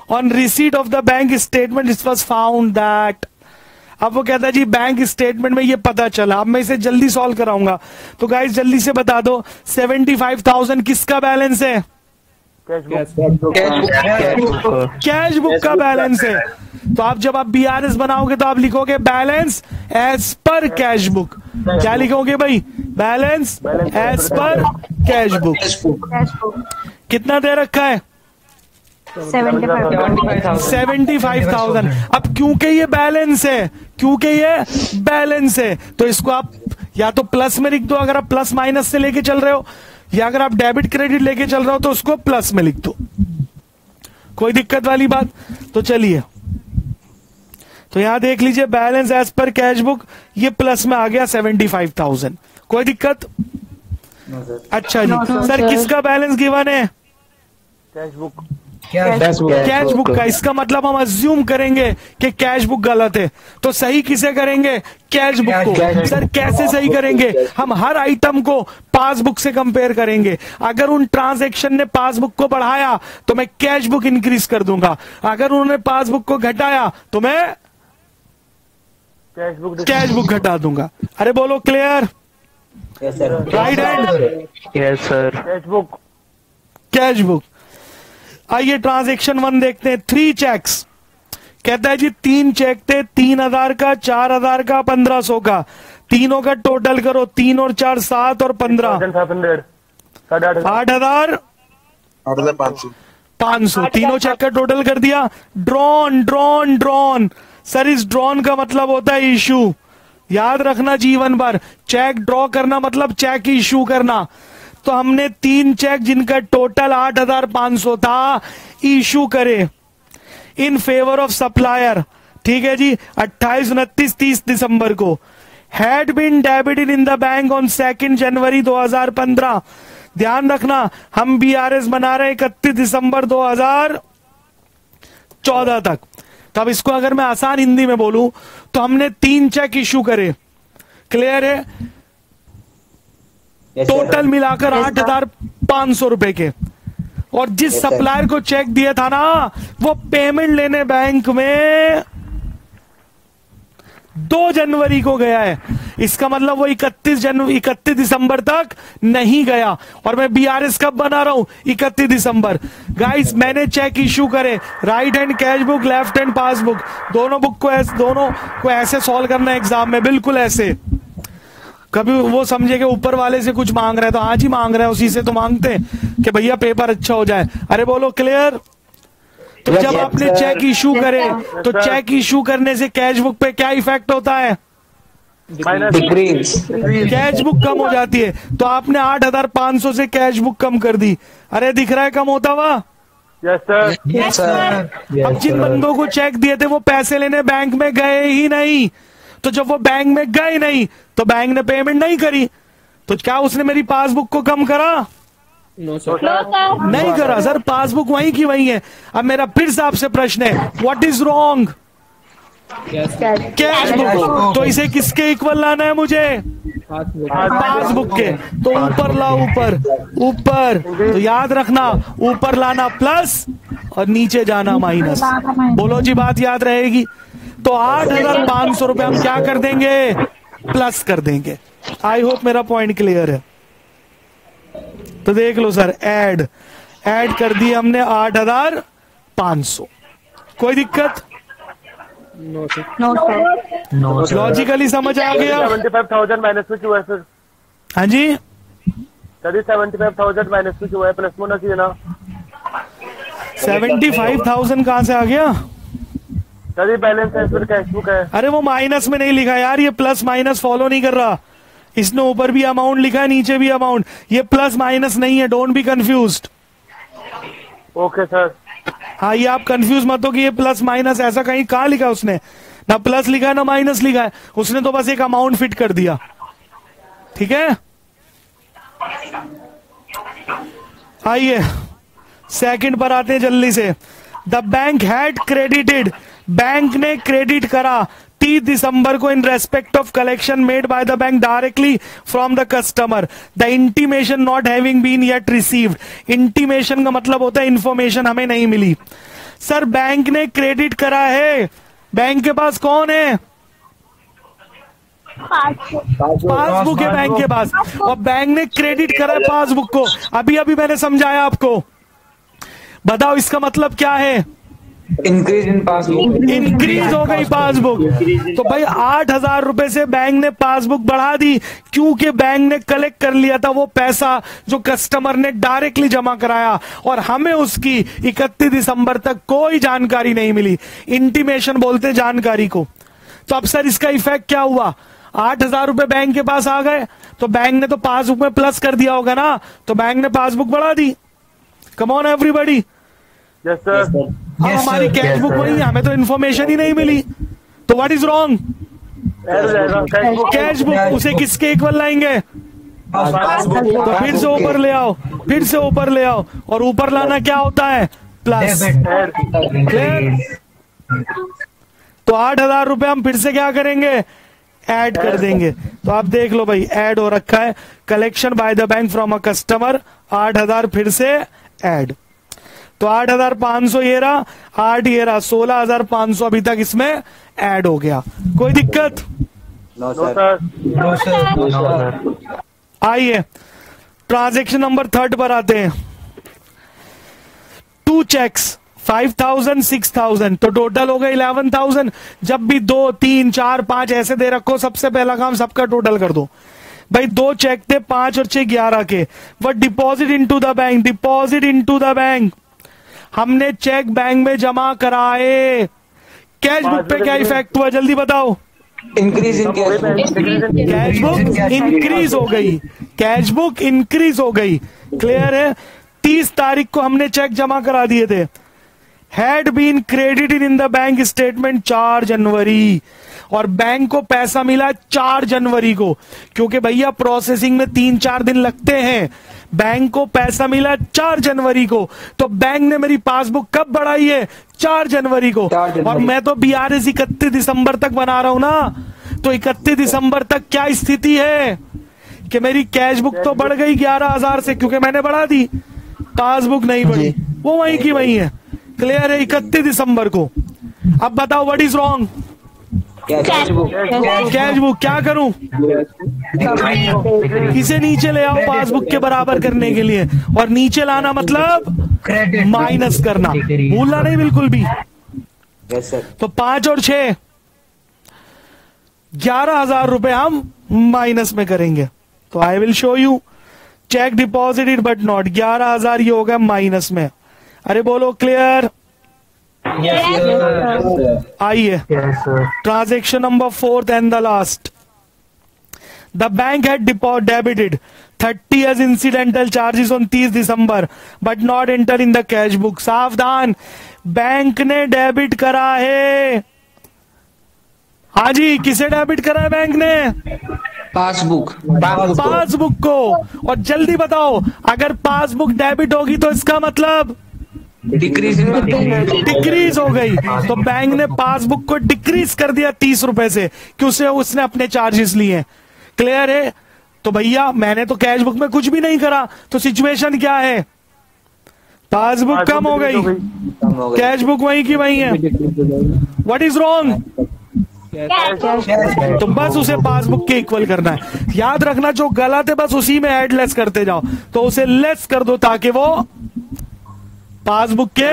On receipt of the bank statement it was found that. अब वो कहता है जी बैंक स्टेटमेंट में ये पता चला। अब मैं इसे जल्दी सॉल्व कराऊंगा, तो गाइस जल्दी से बता दो 75,000 किसका बैलेंस है? कैश बुक का बैलेंस है। तो आप जब आप बीआरएस बनाओगे तो आप लिखोगे balance as per cash book. क्या लिखोगे भाई? Balance as per cash book. कितना दे रखा है? 75,000। अब क्योंकि ये बैलेंस है, तो इसको आप या तो प्लस में लिख दो अगर आप प्लस माइनस से लेके चल रहे हो, या अगर आप डेबिट क्रेडिट लेके चल रहे हो तो उसको प्लस में लिख दो। कोई दिक्कत वाली बात? तो चलिए, तो यहां देख लीजिए balance as per cash book ये प्लस में आ गया 75,000। कोई दिक्कत? अच्छा जी सर, किसका बैलेंस गिवन है? Cash book. कैश बुक का। इसका मतलब हम अज्यूम करेंगे कि कैश बुक गलत है, तो सही किसे करेंगे? कैश बुक को। सर कैसे सही करेंगे? हम हर आइटम को पासबुक से कंपेयर करेंगे। अगर उन ट्रांजैक्शन ने पासबुक को बढ़ाया तो मैं कैश बुक इंक्रीज कर दूंगा, अगर उन्होंने पासबुक को घटाया तो मैं कैश बुक घटा दूंगा। अरे बोलो clear? Right hand? Yes sir. Cash book. Cash book. आइए ट्रांजैक्शन 1 देखते हैं। 3 चेक्स। कहता है जी 3 चेक थे, 3,000 का, 4,000 का, 1,500 का। तीनों का टोटल करो, 3 और 4 7 और 15 8,000 500। तीनों चेक का टोटल कर दिया। Drawn drawn drawn. सर इस ड्रॉन का मतलब होता है इशू। याद रखना जीवन भर, चेक ड्रॉ करना मतलब चेक इशू करना। तो हमने 3 चेक जिनका टोटल 8,500 था इशू करे इन फेवर ऑफ सप्लायर। ठीक है जी, 28, 29, 30 दिसंबर को। Had been debited in the bank on 2 January 2015। ध्यान रखना हम BRS बना रहे 31 दिसंबर 2014 तक। तो अब इसको अगर मैं आसान हिंदी में बोलूं तो हमने 3 चेक इशू करे। क्लियर है? टोटल मिलाकर 8,500 रुपए के। और जिस सप्लायर को चेक दिया था ना वो पेमेंट लेने बैंक में 2 जनवरी को गया है। इसका मतलब वो 31 दिसंबर तक नहीं गया। और मैं BRS कब बना रहा हूं? 31 दिसंबर। गाइस मैंने चेक इशू करे, right hand cash book, left hand passbook. दोनों को ऐसे सॉल्व करना है एग्जाम में, बिल्कुल ऐसे। कभी वो समझे कि ऊपर वाले से कुछ मांग रहा है तो आज ही मांग रहा है, उसी से तो मांगते हैं कि भैया पेपर अच्छा हो जाए। अरे बोलो क्लियर? तो जब आपने चेक इशू करे तो चेक इशू करने से कैश बुक पे क्या इफेक्ट होता है? कैश बुक कम हो जाती है। तो आपने 8,500 से कैश बुक कम कर दी। अरे दिख रहा है कम होता हुआ? Yes sir. अब जिन बंदों को चेक दिए थे वो पैसे लेने बैंक में गए ही नहीं। तो जब वो बैंक में गए नहीं तो बैंक ने पेमेंट नहीं करी, तो क्या उसने मेरी पासबुक को कम करा? नहीं करा सर, पासबुक वहीं की वहीं है। अब मेरा फिर से आपसे प्रश्न है, what is wrong? Cash book. तो इसे किसके इक्वल लाना है मुझे? पासबुक के। तो ऊपर लाओ, ऊपर ऊपर। तो याद रखना ऊपर लाना प्लस और नीचे जाना माइनस। बोलो जी बात याद रहेगी? तो 8,500 रुपए हम क्या कर देंगे? प्लस कर देंगे। आई होप मेरा पॉइंट क्लियर है। तो देख लो सर, ऐड कर दी हमने 8,500। कोई दिक्कत? लॉजिकली समझ आ गया? 75,000 माइनस में क्यों है सर? हाँ जी 75,000 माइनस में क्यों है? प्लस में होना चाहिए ना? 75,000 कहां से आ गया? सर ये बैलेंस है सर, कैश बुक है। अरे वो माइनस में नहीं लिखा यार, ये प्लस माइनस फॉलो नहीं कर रहा। इसने ऊपर भी अमाउंट लिखा है, नीचे भी अमाउंट। ये प्लस माइनस नहीं है, don't be confused. Okay sir. हाँ ये आप कंफ्यूज मत हो कि ये प्लस माइनस ऐसा कहीं कहाँ लिखा है उसने? ना प्लस लिखा है ना माइनस लिखा है, उसने तो बस एक अमाउंट फिट कर दिया। ठीक है, आइए सेकंड पर आते हैं जल्दी से। The bank had credited, bank ने क्रेडिट करा 30 दिसंबर को in respect of collection made by the bank directly from the customer, the intimation not having been yet received. Intimation का मतलब होता है इंफॉर्मेशन हमें नहीं मिली। सर बैंक ने क्रेडिट करा है, बैंक के पास कौन है? पासबुक है बैंक के पास, और बैंक ने क्रेडिट करा है पासबुक को। अभी अभी मैंने समझाया आपको, बताओ इसका मतलब क्या है? इंक्रीज इन पासबुक, इंक्रीज हो गई पासबुक। तो भाई 8,000 रुपए से बैंक ने पासबुक बढ़ा दी, क्योंकि बैंक ने कलेक्ट कर लिया था वो पैसा जो कस्टमर ने डायरेक्टली जमा कराया, और हमें उसकी 31 दिसंबर तक कोई जानकारी नहीं मिली। इंटीमेशन बोलते जानकारी को। तो अब सर इसका इफेक्ट क्या हुआ? 8,000 रुपए बैंक के पास आ गए, तो बैंक ने तो पासबुक में प्लस कर दिया होगा ना, तो बैंक ने पासबुक बढ़ा दी। Come on everybody, yes sir. अब हमारी कैश बुक वही है, हमें तो इन्फॉर्मेशन ही नहीं मिली, तो व्हाट इज रॉन्ग? ऐड हो जाएगा कैश बुक। कैश बुक उसे किसके इक्वल लाएंगे? तो फिर से ऊपर ले आओ, फिर से ऊपर ले आओ, और ऊपर लाना क्या होता है? प्लस। क्लियर? तो 8,000 रुपए हम फिर से क्या करेंगे? ऐड कर देंगे। तो आप देख लो भाई, ऐड हो रखा है, collection bye the bank from a customer, 8,000 फिर से ऐड। तो 8,500 ये रहा, 8 ये रहा, 16,500 अभी तक इसमें ऐड हो गया। कोई दिक्कत? No no sir. सर। आइए ट्रांजैक्शन नंबर 3 पर आते हैं। 2 चेक्स 5,000 6,000, तो टोटल हो गए 11,000। जब भी 2 3 4 5 ऐसे दे रखो, सबसे पहला काम सबका टोटल कर दो भाई। 2 चेक थे 5 और 6 11 के, वह deposit into the bank, deposit into the bank. हमने चेक बैंक में जमा कराए, कैश बुक पे क्या इफेक्ट हुआ जल्दी बताओ? Increase in cash cash book increase हो गई, कैश बुक इंक्रीज हो गई। क्लियर है? 30 तारीख को हमने चेक जमा करा दिए थे, had been credited in the bank statement 4 January, और बैंक को पैसा मिला 4 जनवरी को, क्योंकि भैया प्रोसेसिंग में 3-4 दिन लगते हैं। बैंक को पैसा मिला 4 जनवरी को, तो बैंक ने मेरी पासबुक कब बढ़ाई है? 4 जनवरी को। और मैं तो BRS 31 दिसंबर तक बना रहा हूं ना, तो 31 दिसंबर तक क्या स्थिति है कि मेरी कैश बुक तो बढ़ गई 11,000 से, क्योंकि मैंने बढ़ा दी, पासबुक नहीं बढ़ी, वो वहीं की वहीं है। क्लियर है? 31 दिसंबर को। अब बताओ what is wrong? Cash book. Cash book क्या करूं? इसे नीचे ले आओ पासबुक के बराबर करने के लिए, और नीचे लाना मतलब माइनस करना, भूलना नहीं बिल्कुल भी। Yes sir. तो 5 और 6 11,000 रुपए हम माइनस में करेंगे। तो I will show you. Check deposited but not, 11,000 ये हो गया माइनस में। अरे बोलो क्लियर? आइए transaction number 4 and the last. The bank had debited 30 as incidental charges on 30 December but not enter in the cash book. सावधान, bank ने debit करा है। हाँ जी, किसे डेबिट करा है बैंक ने? पासबुक पासबुक को। और जल्दी बताओ, अगर पासबुक डेबिट होगी तो इसका मतलब डिक्रीज इन डिक्रीज हो गई। तो बैंक ने पासबुक को डिक्रीज कर दिया 30 रुपए से, कि उसने अपने चार्जेस लिए। क्लियर है? तो भैया मैंने तो कैश बुक में कुछ भी नहीं करा, तो सिचुएशन क्या है? पासबुक कम हो गई, कैश बुक वहीं की वहीं है। What is wrong? तो बस उसे पासबुक के इक्वल करना है। याद रखना, जो गलत है बस उसी में ऐड लेस करते जाओ, तो उसे लेस कर दो ताकि वो पासबुक के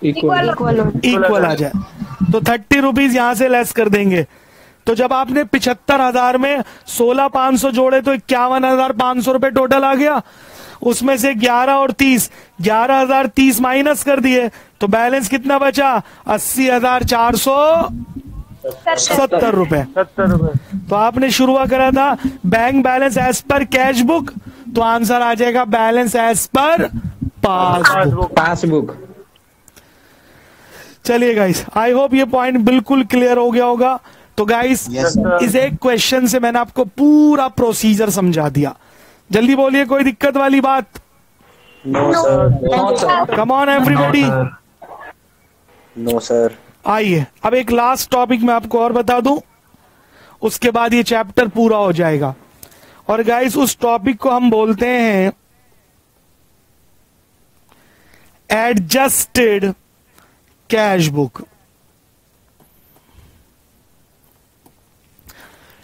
इक्वल आ जाए। तो 30 रुपीज यहां से लेस कर देंगे। तो जब आपने 75,000 में 16,500 जोड़े तो 51,500 रुपए टोटल आ गया। उसमें से 11 और 30, 11,030 माइनस कर दिए, तो बैलेंस कितना बचा? 80,470 रुपए। 70 रुपए। तो आपने शुरुआत करा था bank balance as per cash book, तो आंसर आ जाएगा बैलेंस एज पर पासबुक। चलिए गाइस, आई होप ये पॉइंट बिल्कुल क्लियर हो गया होगा। तो गाइस इस एक क्वेश्चन से मैंने आपको पूरा प्रोसीजर समझा दिया। जल्दी बोलिए, कोई दिक्कत वाली बात? No sir. Come on everybody. No sir. आइए अब एक लास्ट टॉपिक मैं आपको और बता दूं, उसके बाद ये चैप्टर पूरा हो जाएगा। और गाइस उस टॉपिक को हम बोलते हैं adjusted cash book.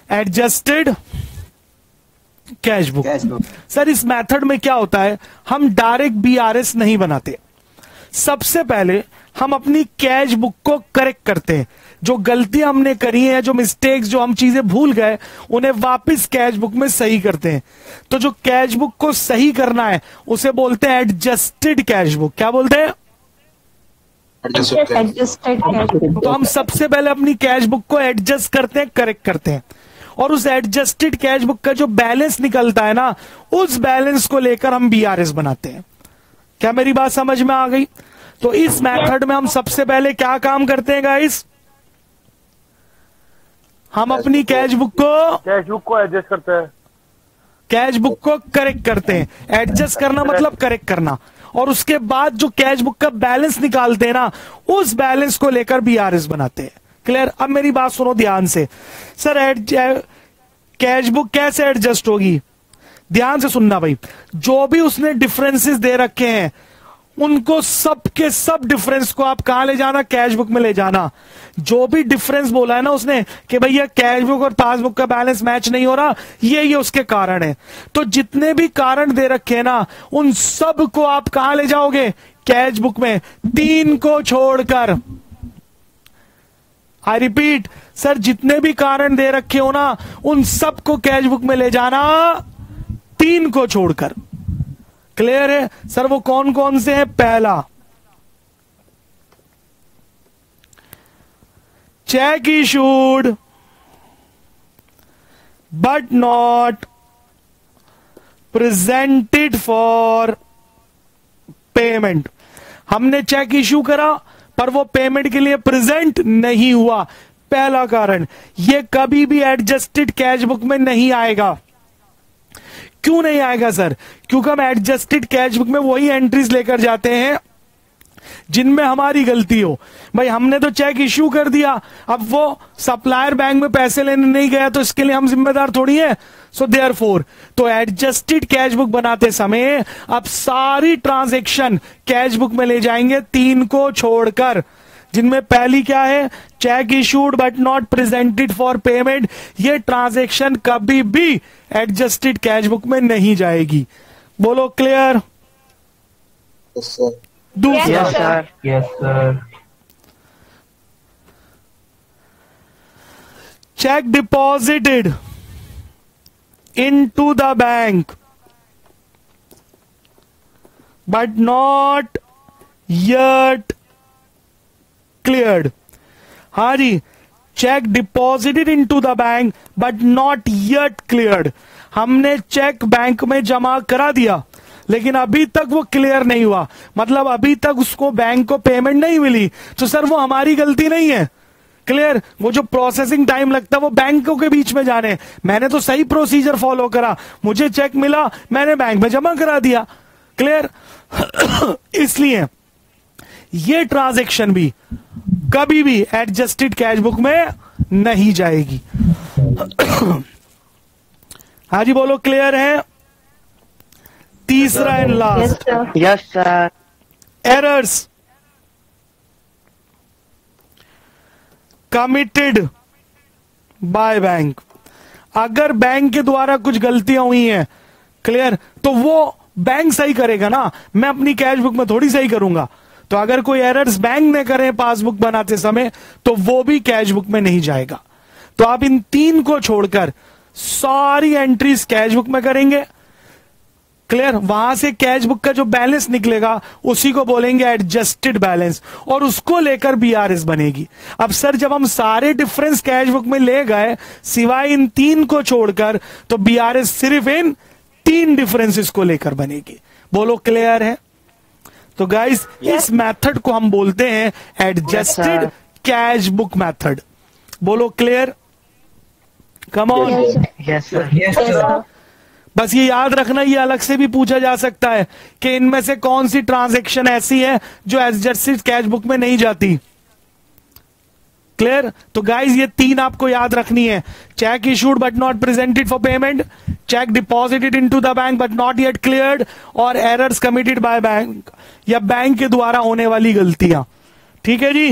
Adjusted cash book. Sir इस मेथड में क्या होता है, हम डायरेक्ट BRS नहीं बनाते। सबसे पहले हम अपनी कैश बुक को करेक्ट करते हैं। जो गलतियां हमने करी हैं, जो मिस्टेक्स, जो हम चीजें भूल गए, उन्हें वापस कैश बुक में सही करते हैं। तो जो कैश बुक को सही करना है उसे बोलते हैं एडजस्टेड कैश बुक। क्या बोलते हैं? तो हम सबसे पहले अपनी कैश बुक को एडजस्ट करते हैं, करेक्ट करते हैं, और उस एडजस्टेड कैश बुक का जो बैलेंस निकलता है ना, उस बैलेंस को लेकर हम BRS बनाते हैं। क्या मेरी बात समझ में आ गई? तो इस मेथड में हम सबसे पहले क्या काम करते हैं गाइस? हम अपनी कैश बुक को एडजस्ट करते हैं। कैश बुक को करेक्ट करते हैं। एडजस्ट करना मतलब करेक्ट करना। और उसके बाद जो कैश बुक का बैलेंस निकालते हैं ना, उस बैलेंस को लेकर बीआरएस बनाते हैं। क्लियर? अब मेरी बात सुनो ध्यान से। सर कैश बुक कैसे एडजस्ट होगी? ध्यान से सुनना भाई। जो भी उसने डिफरेंसेस दे रखे हैं उनको सब के सब डिफरेंस को आप कहां ले जाना? कैश बुक में ले जाना। जो भी डिफरेंस बोला है ना उसने कि भैया कैश बुक और पासबुक का बैलेंस मैच नहीं हो रहा, ये उसके कारण है। तो जितने भी कारण दे रखे हैं ना, उन सब को आप कहां ले जाओगे? कैश बुक में, 3 को छोड़कर। आई रिपीट, सर जितने भी कारण दे रखे हो ना, उन सब को कैश बुक में ले जाना, 3 को छोड़कर। क्लियर है? सर वो कौन कौन से हैं? पहला, check issued but not presented for payment. हमने चेक इशू करा पर वो पेमेंट के लिए प्रेजेंट नहीं हुआ। पहला कारण, ये कभी भी एडजस्टेड कैश बुक में नहीं आएगा। क्यों नहीं आएगा सर? क्योंकि हम एडजस्टेड कैश बुक में वही एंट्रीज लेकर जाते हैं जिनमें हमारी गलती हो। भाई हमने तो चेक इश्यू कर दिया, अब वो सप्लायर बैंक में पैसे लेने नहीं गया तो इसके लिए हम जिम्मेदार थोड़ी है। सो देयरफॉर, तो एडजस्टेड कैश बुक बनाते समय अब सारी ट्रांजैक्शन कैश बुक में ले जाएंगे 3 को छोड़कर, जिनमें पहली क्या है? Cheque issued but not presented for payment. ये ट्रांजैक्शन कभी भी एडजस्टेड कैश बुक में नहीं जाएगी। बोलो क्लियर? दूसरा, Yes, sir. Yes sir. Cheque deposited into the bank but not yet cleared। हाँ जी, cheque deposited into the bank but not yet cleared। हमने चेक बैंक में जमा करा दिया लेकिन अभी तक वो क्लियर नहीं हुआ, मतलब अभी तक उसको बैंक को पेमेंट नहीं मिली, तो सर वो हमारी गलती नहीं है। क्लियर? वो जो प्रोसेसिंग टाइम लगता है वो बैंकों के बीच में जाने, मैंने तो सही प्रोसीजर फॉलो करा, मुझे चेक मिला, मैंने बैंक में जमा करा दिया। क्लियर? इसलिए ये ट्रांजैक्शन भी कभी भी एडजस्टेड कैश बुक में नहीं जाएगी। हाँ जी बोलो, क्लियर है? तीसरा and last, yes sir. Errors committed by bank. अगर बैंक के द्वारा कुछ गलतियां हुई हैं, क्लियर, तो वो बैंक सही करेगा ना, मैं अपनी कैश बुक में थोड़ी सही करूंगा। तो अगर कोई एरर्स बैंक ने करे पासबुक बनाते समय तो वो भी कैश बुक में नहीं जाएगा। तो आप इन 3 को छोड़कर सारी एंट्रीज कैश बुक में करेंगे। क्लियर? वहां से कैश बुक का जो बैलेंस निकलेगा उसी को बोलेंगे एडजस्टेड बैलेंस, और उसको लेकर बीआरएस बनेगी। अब सर जब हम सारे डिफरेंस कैश बुक में ले गए सिवाय इन 3 को छोड़कर, तो बीआरएस सिर्फ इन 3 डिफरेंसेस को लेकर बनेगी। बोलो क्लियर है? तो गाइस इस मेथड को हम बोलते हैं एडजस्टेड कैश बुक मेथड। बोलो clear? Come on. Yes sir. Yes sir. बस ये याद रखना, ये अलग से भी पूछा जा सकता है कि इनमें से कौन सी ट्रांजैक्शन ऐसी है जो एडजस्टेड कैश बुक में नहीं जाती। क्लियर? तो गाइस ये 3 आपको याद रखनी है, cheque issued but not presented for payment, check deposited into the bank but not yet cleared, और एरर्स कमिटेड बाय बैंक, या बैंक के द्वारा होने वाली गलतियां। ठीक है जी?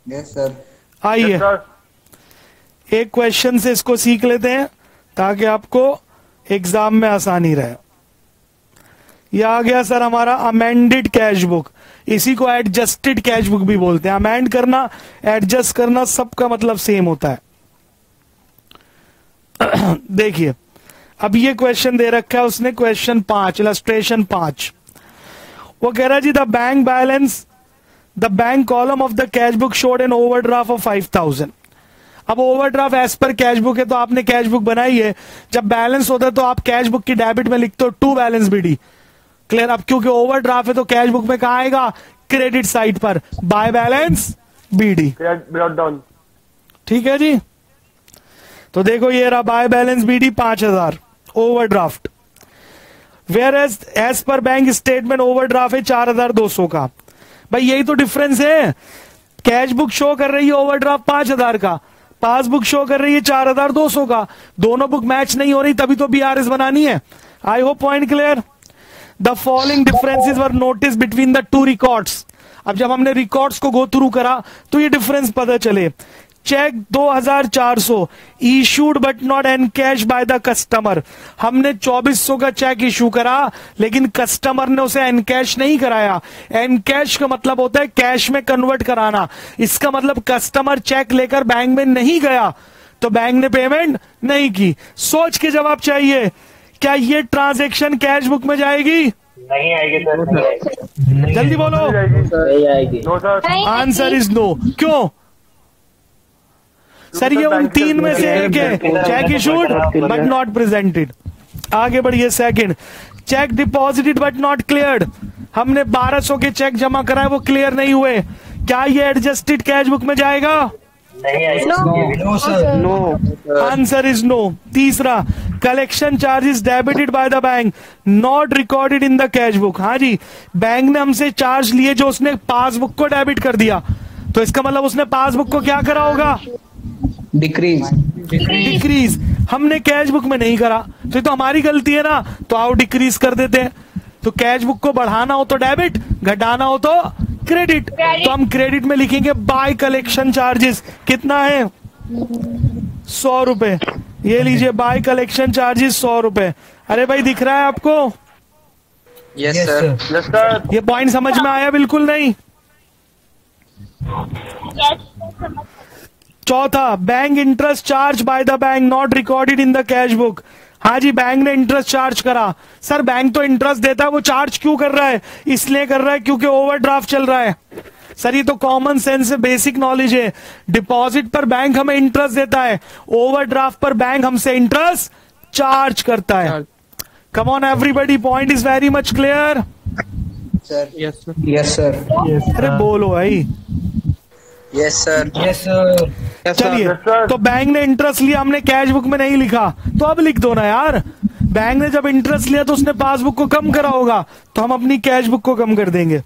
Yes sir. आइए एक क्वेश्चन से इसको सीख लेते हैं ताकि आपको एग्जाम में आसानी रहे। यह आ गया सर हमारा अमेंडेड कैश बुक, इसी को एडजस्टेड कैश बुक भी बोलते हैं। अमेंड करना, एडजस्ट करना, सबका मतलब सेम होता है। देखिए अब ये क्वेश्चन दे रखा है उसने, क्वेश्चन 5, इलस्ट्रेशन 5। वो कह रहा है जी the bank balance, the bank column of the cash book showed an overdraft of 5000। अब overdraft as per cash book है तो आपने कैश बुक बनाई है, जब बैलेंस होता है तो आप कैश बुक की डेबिट में लिखते हो टू बैलेंस बीडी। क्लियर। अब क्योंकि ओवरड्राफ्ट है तो कैश बुक में कहा आएगा, क्रेडिट साइड पर, बाय बैलेंस बीडी। ठीक है जी। तो देखो ये रहा by balance B D 5000 overdraft, where as per bank statement overdraft है 4200 का। भाई यही तो डिफरेंस है, कैश बुक शो कर रही है ओवरड्राफ्ट 5000 का, पासबुक शो कर रही है 4200 का, दोनों बुक मैच नहीं हो रही, तभी तो बीआरएस बनानी है। आई hope point clear. The following differences were notice between the two records. अब जब हमने रिकॉर्ड्स को गो थ्रू करा तो ये डिफरेंस पता चले। Cheque 2400 issued but not encash by the customer. हमने 2400 का चेक इशू करा लेकिन कस्टमर ने उसे एनकैश नहीं कराया। एनकैश का मतलब होता है कैश में कन्वर्ट कराना। इसका मतलब कस्टमर चेक लेकर बैंक में नहीं गया तो बैंक ने पेमेंट नहीं की। सोच के जवाब चाहिए, क्या ये ट्रांजैक्शन कैश बुक में जाएगी? नहीं आएगी सर, नहीं आएगी। जल्दी बोलो। नहीं आएगी। Answer is no. क्यों सर? ये उन तीन में से एक है, cheque issued but not presented. आगे बढ़िए। Second, cheque deposited but not cleared. हमने 1200 के चेक जमा कराए, वो क्लियर नहीं हुए, क्या ये एडजस्टेड कैश बुक में जाएगा? नहीं आएगी। No sir, no. Answer is no. तीसरा, collection charges debited by the bank not recorded in the cash book. हाँ जी, बैंक ने हमसे चार्ज लिए जो उसने पासबुक को डेबिट कर दिया, तो इसका मतलब उसने पासबुक को क्या करा होगा? डिक्रीज। हमने कैश बुक में नहीं करा, तो ये तो हमारी गलती है ना, तो आओ डिक्रीज कर देते हैं। तो कैश बुक को बढ़ाना हो तो डेबिट, घटाना हो तो क्रेडिट। तो हम क्रेडिट में लिखेंगे बाय कलेक्शन चार्जेस। कितना है? 100 रुपए। ये लीजिए बाय कलेक्शन चार्जेस 100 रुपए। अरे भाई दिख रहा है आपको? Yes sir. ये पॉइंट समझ में आया? बिल्कुल नहीं। चौथा, bank interest charge by the bank not recorded in the cash book. हाँ जी, बैंक ने इंटरेस्ट चार्ज करा। सर बैंक तो इंटरेस्ट देता है, वो चार्ज क्यों कर रहा है? इसलिए कर रहा है क्योंकि ओवरड्राफ्ट चल रहा है। सर ये तो कॉमन सेंस है, बेसिक नॉलेज है। डिपॉजिट पर बैंक हमें इंटरेस्ट देता है, ओवरड्राफ्ट पर बैंक हमसे इंटरेस्ट चार्ज करता है। Come on everybody, point is very much clear. Yes sir. अरे बोलो भाई। Yes sir. चलिए, तो बैंक ने इंटरेस्ट लिया, हमने कैश बुक में नहीं लिखा, तो अब लिख दो ना यार। बैंक ने जब इंटरेस्ट लिया तो उसने पासबुक को कम करा होगा, तो हम अपनी कैश बुक को कम कर देंगे।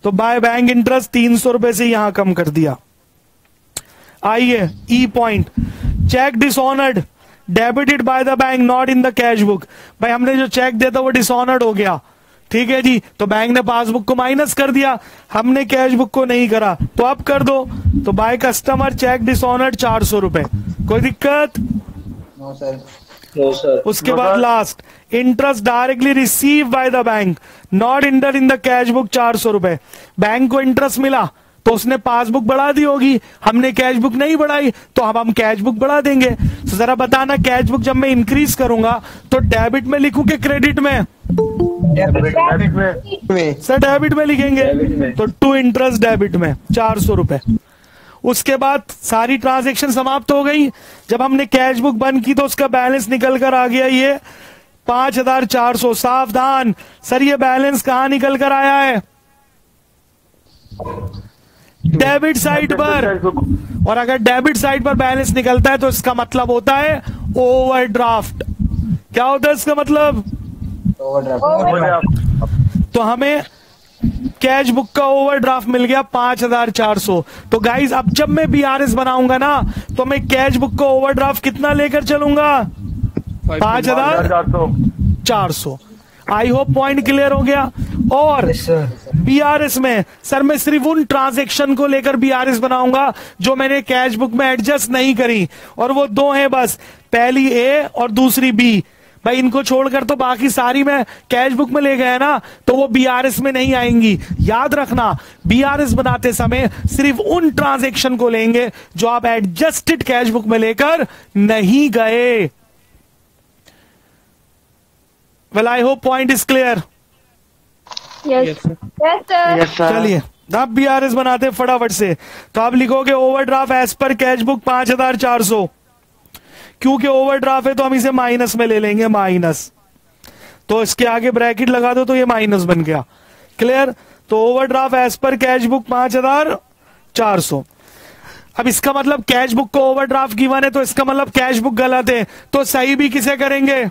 तो बाय बैंक इंटरेस्ट 300 रुपए से यहां कम कर दिया। आइए E point, cheque dishonoured debited by the bank not in the cash book. भाई हमने जो चेक दिया था वो डिसऑनर्ड हो गया, ठीक है जी, तो बैंक ने पासबुक को माइनस कर दिया, हमने कैश बुक को नहीं करा, तो अब कर दो। तो बाय कस्टमर चेक डिसऑनर्ड 400 रुपए। कोई दिक्कत? No sir. No sir. उसके बाद last, interest directly receive by the bank not enter in the cash book 400 रुपए। बैंक को इंटरेस्ट मिला तो उसने पासबुक बढ़ा दी होगी, हमने कैश बुक नहीं बढ़ाई, तो अब हम कैश बुक बढ़ा देंगे। तो जरा बताना, कैश बुक जब मैं इंक्रीज करूंगा तो डेबिट में लिखूं कि क्रेडिट में? सर डेबिट में लिखेंगे, तो टू इंटरेस्ट डेबिट में 400 रुपए। उसके बाद सारी ट्रांजैक्शन समाप्त हो गई। जब हमने कैश बुक बंद की तो उसका बैलेंस निकल कर आ गया ये 5400। सावधान सर, ये बैलेंस कहां निकल कर आया है? डेबिट साइड पर। और अगर डेबिट साइड पर बैलेंस निकलता है तो इसका मतलब होता है ओवरड्राफ्ट। क्या होता है इसका मतलब? तो हमें कैश बुक का ओवरड्राफ्ट मिल गया 5400। तो गाइस अब जब मैं बीआरएस बनाऊंगा ना तो मैं कैश बुक का ओवरड्राफ्ट कितना लेकर चलूंगा? 5400। आई होप पॉइंट क्लियर हो गया। और बीआरएस में सर मैं सिर्फ उन ट्रांजैक्शन को लेकर बीआरएस बनाऊंगा जो मैंने कैश बुक में एडजस्ट नहीं करी, और वो दो हैं बस, पहली ए और दूसरी बी। भाई इनको छोड़कर तो बाकी सारी मैं कैश बुक में ले गया ना, तो वो बीआरएस में नहीं आएंगी। याद रखना, बीआरएस बनाते समय सिर्फ उन ट्रांजैक्शन को लेंगे जो आप एडजस्टेड कैश बुक में लेकर नहीं गए। Well I hope point is clear. Yes sir. Yes sir. चलिए अब बीआरएस बनाते फटाफट से। तो आप लिखोगे overdraft as per cash book 5400। क्योंकि ओवरड्राफ्ट है तो हम इसे माइनस में ले लेंगे, माइनस। तो इसके आगे ब्रैकेट लगा दो तो ये माइनस बन गया। क्लियर? तो overdraft as per cash book 5400। अब इसका मतलब कैश बुक को ओवरड्राफ्ट गिवन है, तो इसका मतलब कैश बुक गलत है, तो सही भी किसे करेंगे?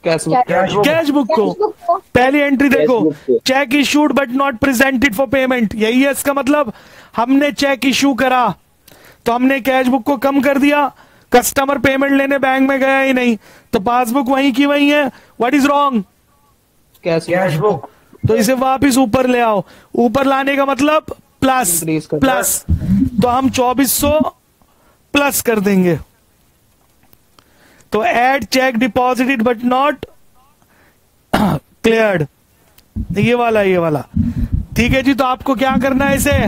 कैश बुक को। पहली एंट्री देखो, check issued but not presented for payment, यही है इसका मतलब। हमने चेक इशू करा तो हमने कैश बुक को कम कर दिया, कस्टमर पेमेंट लेने बैंक में गया ही नहीं, तो पासबुक वहीं की वहीं है। What is wrong? Cash book. तो इसे वापिस ऊपर ले आओ। ऊपर लाने का मतलब प्लस प्लस, तो हम 2400 प्लस कर देंगे। तो add cheque deposited but not cleared, ये वाला ठीक है जी। तो आपको क्या करना है? इसे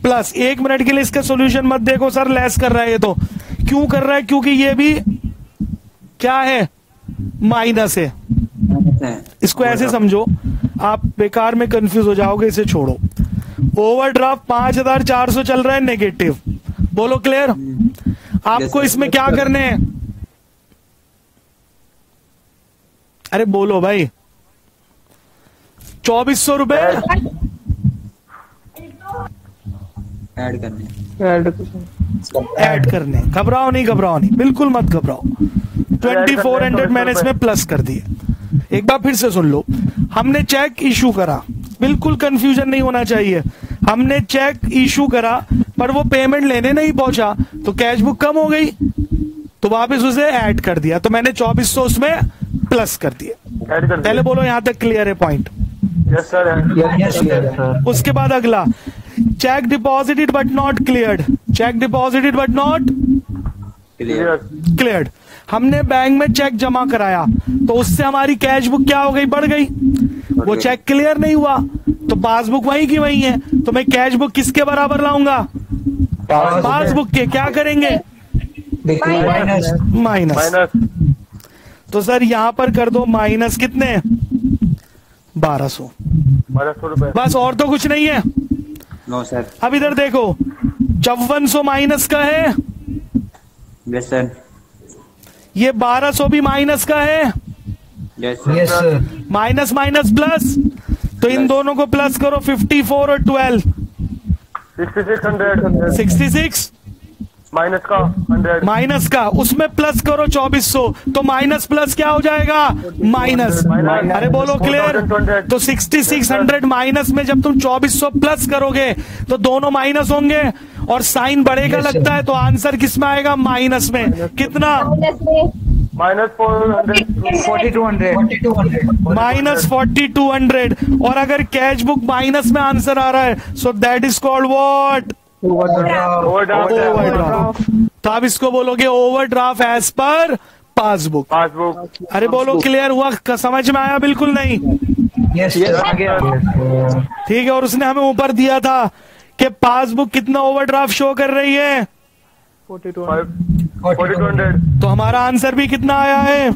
प्लस। 1 मिनट के लिए इसका सॉल्यूशन मत देखो सर, लेस कर रहा है ये। तो क्यों कर रहा है? क्योंकि ये भी क्या है? माइनस है। इसको ऐसे समझो, आप बेकार में कंफ्यूज हो जाओगे, इसे छोड़ो। ओवरड्राफ्ट 5400 चल रहा है नेगेटिव, बोलो क्लियर? आपको इसमें क्या करने हैं? अरे बोलो भाई। 2400 रुपए ऐड करने। घबराओ नहीं, बिल्कुल मत घबराओ। 2400 मैंने इसमें प्लस कर दिए। एक बार फिर से सुन लो, हमने चेक इशू करा, बिल्कुल कंफ्यूजन नहीं होना चाहिए। हमने चेक इशू करा पर वो पेमेंट लेने नहीं पहुंचा, तो कैश बुक कम हो गई, तो वापस उसे ऐड कर दिया, तो मैंने 2400 उसमें प्लस कर दिया। पहले बोलो यहां तक क्लियर है पॉइंट? Yes sir. उसके बाद अगला, check deposited but not cleared. Check deposited but not cleared. हमने बैंक में चेक जमा कराया, तो उससे हमारी कैश बुक क्या हो गई? बढ़ गई। वो चेक क्लियर नहीं हुआ, तो पासबुक वहीं की वहीं है, तो मैं कैश बुक किसके बराबर लाऊंगा? पासबुक के। क्या करेंगे? माइनस। तो सर यहां पर कर दो माइनस कितने? 1200 रुपए। बस, और तो कुछ नहीं है। No sir. अब इधर देखो, 5400 माइनस का है। Yes sir. ये 1200 भी माइनस का है। Yes sir. Minus minus plus, तो इन दोनों को प्लस करो। 54 और 12 6600। 66 माइनस का 100। माइनस का, उसमें प्लस करो 2400, तो माइनस प्लस क्या हो जाएगा? माइनस। अरे बोलो क्लियर? तो 6600 माइनस में जब तुम 2400 प्लस करोगे तो दोनों माइनस होंगे और साइन बढ़ेगा लगता है, तो आंसर किस में आएगा? माइनस में। कितना? Minus 4200 minus 4200। और अगर कैश बुक माइनस में आंसर आ रहा है, so that is called what? Overdraft. तो आप इसको बोलोगे ओवरड्राफ्ट एज पर पासबुक। अरे बोलो क्लियर हुआ? समझ में आया? बिल्कुल नहीं। यस ठीक है। और उसने हमें ऊपर दिया था कि पासबुक कितना ओवरड्राफ्ट शो कर रही है? 4200। तो हमारा आंसर भी कितना आया है?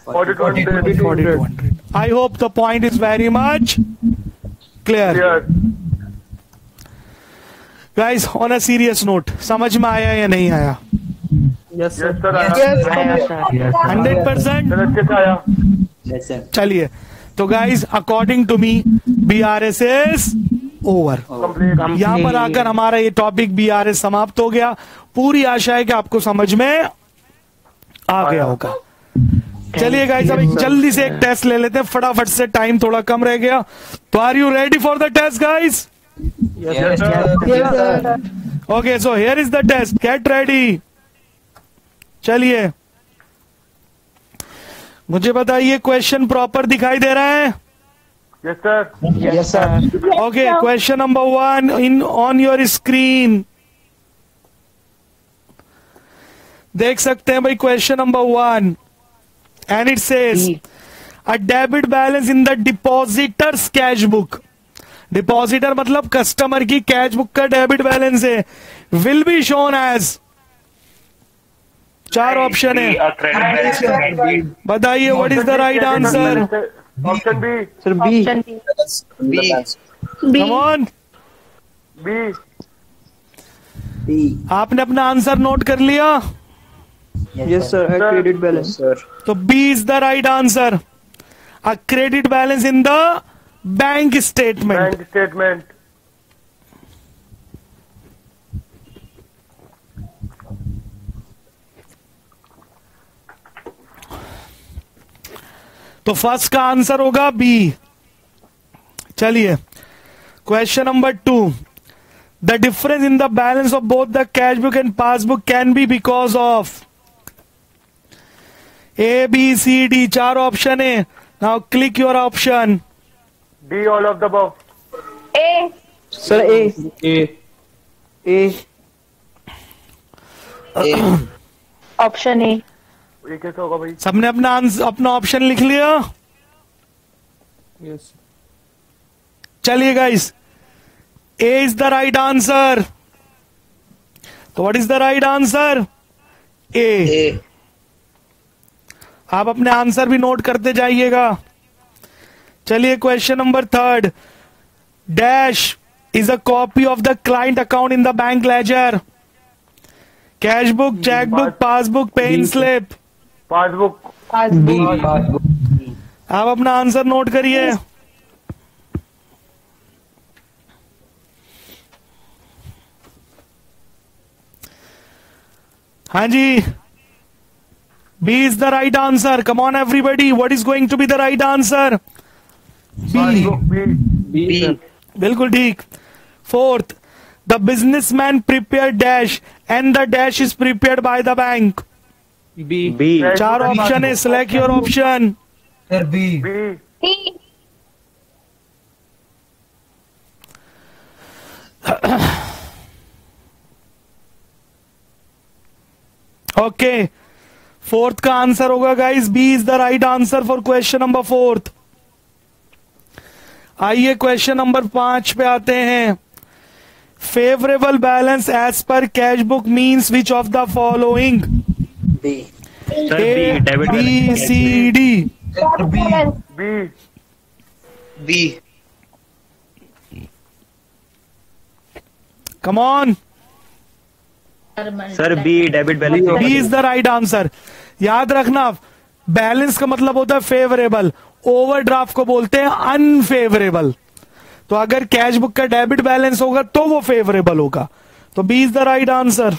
4200। I hope the point is very much clear. Guys on a serious note, समझ में आया या नहीं आया? Yes sir. 100%? Yes sir. चलिए, तो guys according to me BRS is over. यहां पर आकर हमारा ये टॉपिक BRS समाप्त हो गया। पूरी आशा है कि आपको समझ में आ गया होगा। चलिए गाइस, अब जल्दी से एक टेस्ट ले लेते हैं फटाफट से, टाइम थोड़ा कम रह गया। तो are you ready for the test guys? Okay, so here is the test, get ready. चलिए, मुझे बताइए क्वेश्चन प्रॉपर दिखाई दे रहा है? Yes sir. Yes sir. Okay, question number 1 in on your screen. देख सकते हैं भाई question number 1, and it says a debit balance in the depositor's cash book. Depositor मतलब कस्टमर की कैश बुक का डेबिट बैलेंस है। Will be shown as, 4 option है, बताइए what is the right answer? Option B. Sir B. Come on, B. आपने अपना answer note कर लिया? Yes, sir. Sir. Credit balance, sir. तो B is the right answer. A credit balance in the bank statement. Bank statement. तो first का answer होगा B. चलिए question number 2. The difference in the balance of both the cash book and passbook can be because of A B C D. 4 option है. Now click your option. D all of the above. A. Sir, A. Option A. ये कैसे होगा भाई? सबने अपना answer अपना option लिख लिया. Yes. चलिए guys, A is the right answer. तो what is the right answer? A. आप अपने आंसर भी नोट करते जाइएगा. चलिए question number 3. Dash is a copy of the client account in the bank ledger. Cash book, cheque book, passbook, pay in slip. Passbook. B passbook. आप अपना answer note करिए. हाँ जी, B is the right answer. Come on everybody, what is going to be the right answer? B. बिल्कुल ठीक. 4th, the businessman prepared dash and the dash is prepared by the bank. B. 4 option है. Select your option. Sir B. B. C. Okay, 4th का answer होगा guys B is the right answer for question number 4th. आइए question number 5 पे आते हैं. Favourable balance as per cash book means which of the following? B. A B C D. Sir B. B. Come on. Sir B debit balance. B is the right answer. याद रखना, balance का मतलब होता है favourable. Overdraft को बोलते हैं unfavourable. तो अगर कैश बुक का डेबिट बैलेंस होगा तो वो फेवरेबल होगा. तो B is the right answer.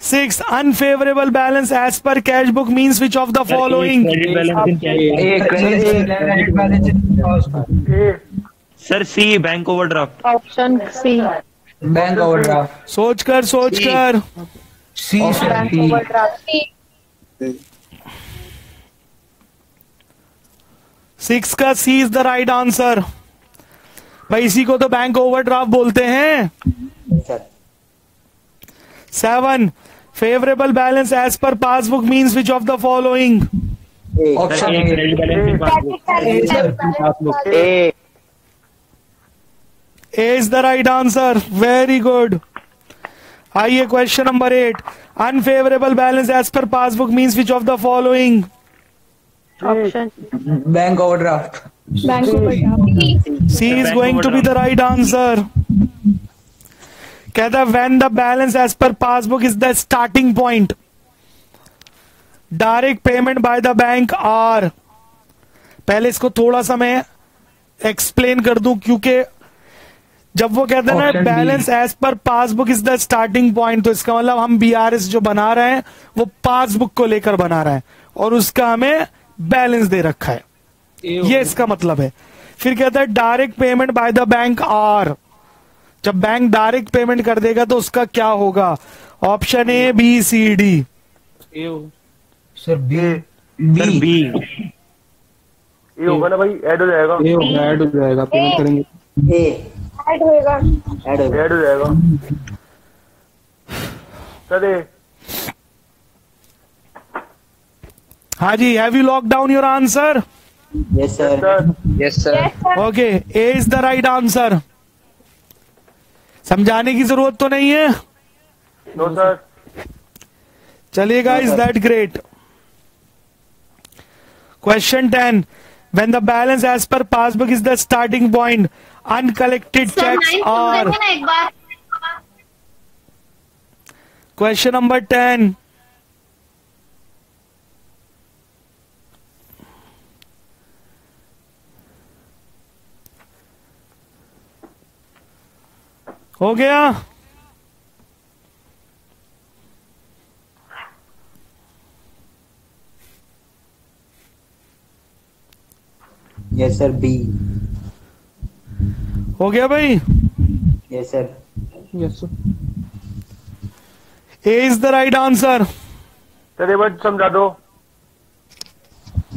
6, unfavourable balance as per cash book means which of the following? Credit balance in cash. Credit balance in passbook. A. Sir C bank overdraft. Option C. Bank overdraft. सोचकर C sir C. C. 6 का C is the right answer. भाई इसी को तो bank overdraft बोलते हैं. 7, favourable balance as per passbook means which of the following? Option A. Credit balance in passbook. A. A is the right answer. Very good. आइए question number 8. Unfavourable balance as per passbook means which of the following? Option bank overdraft. Bank overdraft. C is going to be the right answer. कहता है when the balance as per passbook is the starting point, direct payment by the bank are. पहले इसको थोड़ा सा मैं explain कर दूं, क्योंकि जब वो कहते हैं ना Option B. Balance as per passbook is the starting point, तो इसका मतलब हम BRS जो बना रहे हैं वो पासबुक को लेकर बना रहे हैं और उसका हमें बैलेंस दे रखा है. ये इसका मतलब है. फिर कहता है direct payment by the bank are. जब बैंक डायरेक्ट पेमेंट कर देगा तो उसका क्या होगा? Option A B C D. Sir B. Sir B. ये होगा ना भाई, ऐड हो जाएगा. ऐड हो जाएगा. पेमेंट करेंगे. A. ऐड होएगा. ऐड हो ऐड हो जाएगा. Sir A. हाँ जी, have you lock down your answer? Yes, sir. Sir. Yes, sir. Yes, sir. Okay, A is the right answer. समझाने की जरूरत तो नहीं है. No sir. चलिए guys, that great. Question 10. When the balance as per passbook is the starting point, uncollected checks are. एक बार. Question number 10. हो गया? Yes sir. B. हो गया भाई? Yes sir. Yes, sir. A is the right answer. Sir ये बात समझा दो।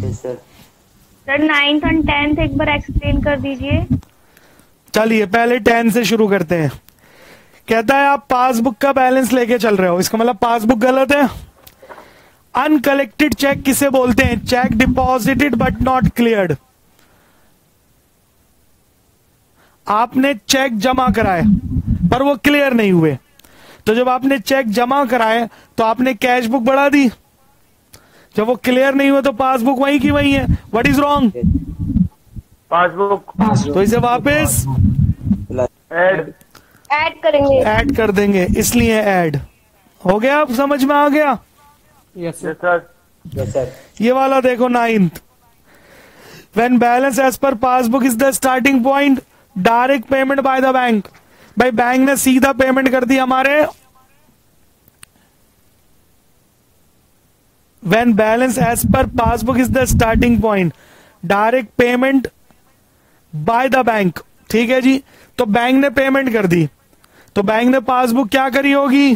Yes sir. सर 9th और 10th एक बार एक्सप्लेन कर दीजिए। चलिए पहले 10 से शुरू करते हैं। कहता है आप पासबुक का बैलेंस लेके चल रहे हो, इसका मतलब पासबुक गलत है। अनकलेक्टेड चेक किसे बोलते हैं? Check deposited but not cleared. आपने चेक जमा कराए पर वो क्लियर नहीं हुए, तो जब आपने चेक जमा कराए तो आपने कैश बुक बढ़ा दी, जब वो क्लियर नहीं हुआ तो पासबुक वहीं की वहीं है। What is wrong? पासबुक तो इसे वापस ऐड ऐड करेंगे। ऐड कर देंगे, इसलिए ऐड हो गया। अब समझ में आ गया? Yes, sir. Yes sir. Yes sir. ये वाला देखो 9th, when balance as per passbook is the starting point, direct payment by the bank. भाई बैंक ने सीधा पेमेंट कर दी हमारे। When balance as per passbook is the starting point, direct payment by the bank. ठीक है जी, तो बैंक ने पेमेंट कर दी, तो बैंक ने पासबुक क्या करी होगी?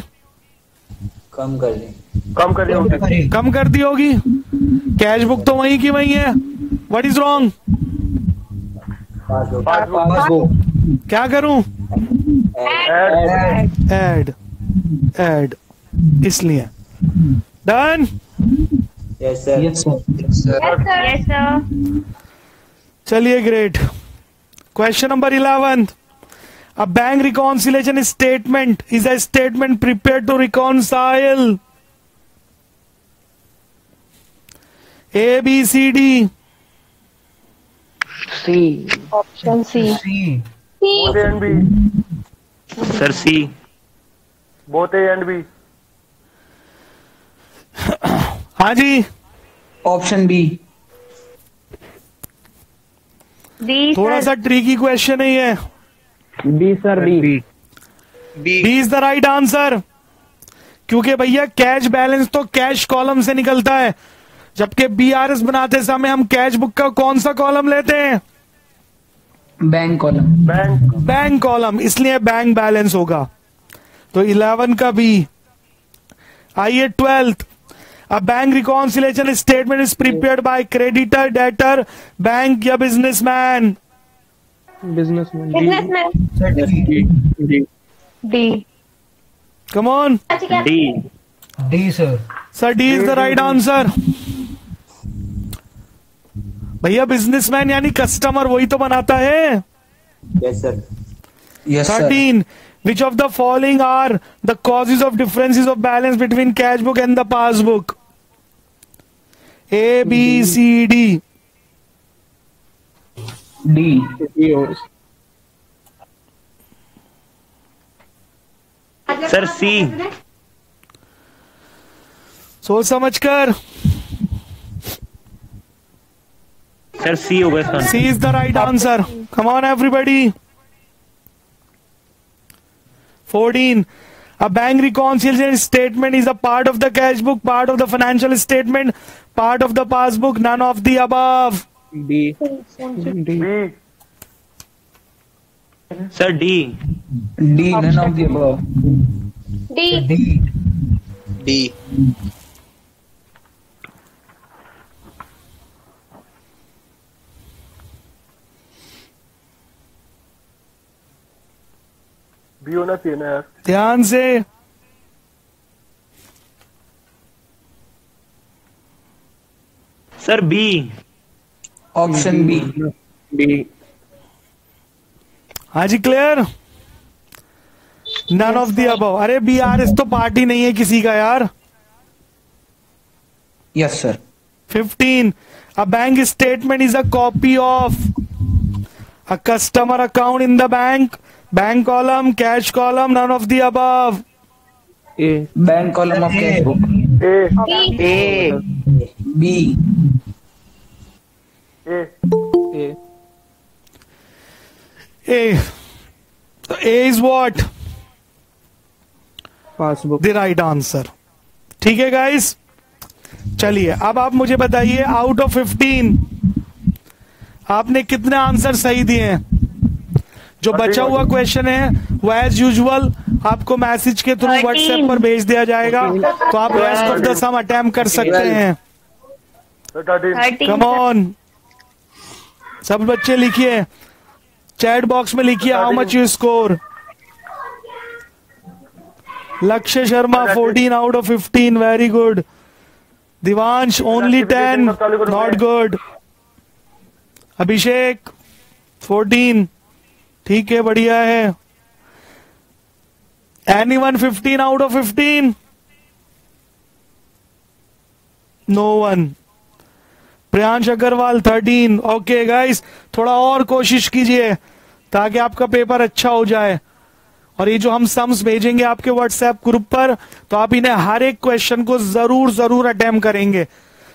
कम कर दें। कम कर दिया। कम कर दी होगी। कैश बुक तो वहीं की वहीं है। What is wrong? Passbook. Passbook क्या करूं? ऐड ऐड ऐड, इसलिए done. Yes sir. Yes, sir. Yes, sir. Yes sir. चलिए great. Question number 11, a bank reconciliation statement is a statement prepare to reconcile A B C D. Option C. C. Both A and B. Sir C. Both A and B. हाँ जी, Option B. D थोड़ा सा tricky question है ये। B, sir. B. B is the right answer, क्योंकि भैया cash balance तो cash column से निकलता है, जबकि बीआरएस बनाते समय हम कैश बुक का कौन सा कॉलम लेते हैं? Bank column. Bank bank column, इसलिए बैंक बैलेंस होगा। तो 11 का बी। आइए 12th, a bank reconciliation statement is prepared by creditor, debtor, bank या businessman. Businessman. Businessman. Sir, D. D. Come on D. D, sir. Sir, D is the right answer. भैया businessman यानी customer, वही तो बनाता है। Yes sir. Yes, sir. 13, which of the following are the causes of differences of balance between cash book and the passbook? A, B, C, D. D. Sir C. सोच समझ कर। Sir सी होगा इसका। C is the right answer. Come on, everybody. 14. A bank reconciliation statement is a part of the cash book, part of the financial statement, part of the passbook, none of the above. B. B. Sir D. D. None of the above. D. D. D. B होना चाहिए ना यार। ध्यान से। Sir B. Option B. B. हाँ जी, clear. None of the above. अरे BRS तो पार्टी नहीं है किसी का यार। Yes, sir. 15. A bank statement is a copy of a customer account in the bank column, cash column, none of the above. A. Bank column of cash book. A A. B. A A. ए, तो A is what? Passbook. The right answer. ठीक है guys, चलिए अब आप मुझे बताइए out of 15 आपने कितने आंसर सही दिए हैं? जो बचा हुआ क्वेश्चन है वो एज यूजुअल आपको मैसेज के थ्रू 13 व्हाट्सएप पर भेज दिया जाएगा, तो आप rest of the sum attempt कर सकते हैं। 13। कम ऑन, सब बच्चे लिखिए, चैट बॉक्स में लिखिए how much you score. Lakshya Sharma 14 out of 15, very good. Divansh only 10, not good. Abhishek 14, ठीक है, बढ़िया है। Anyone 15 out of 15? No one. Priyansh Agarwal 13। Okay guys, थोड़ा और कोशिश कीजिए ताकि आपका पेपर अच्छा हो जाए। और ये जो हम सम्स भेजेंगे आपके व्हाट्सएप ग्रुप पर, तो आप इन्हें हर एक क्वेश्चन को जरूर जरूर अटेम्प्ट करेंगे।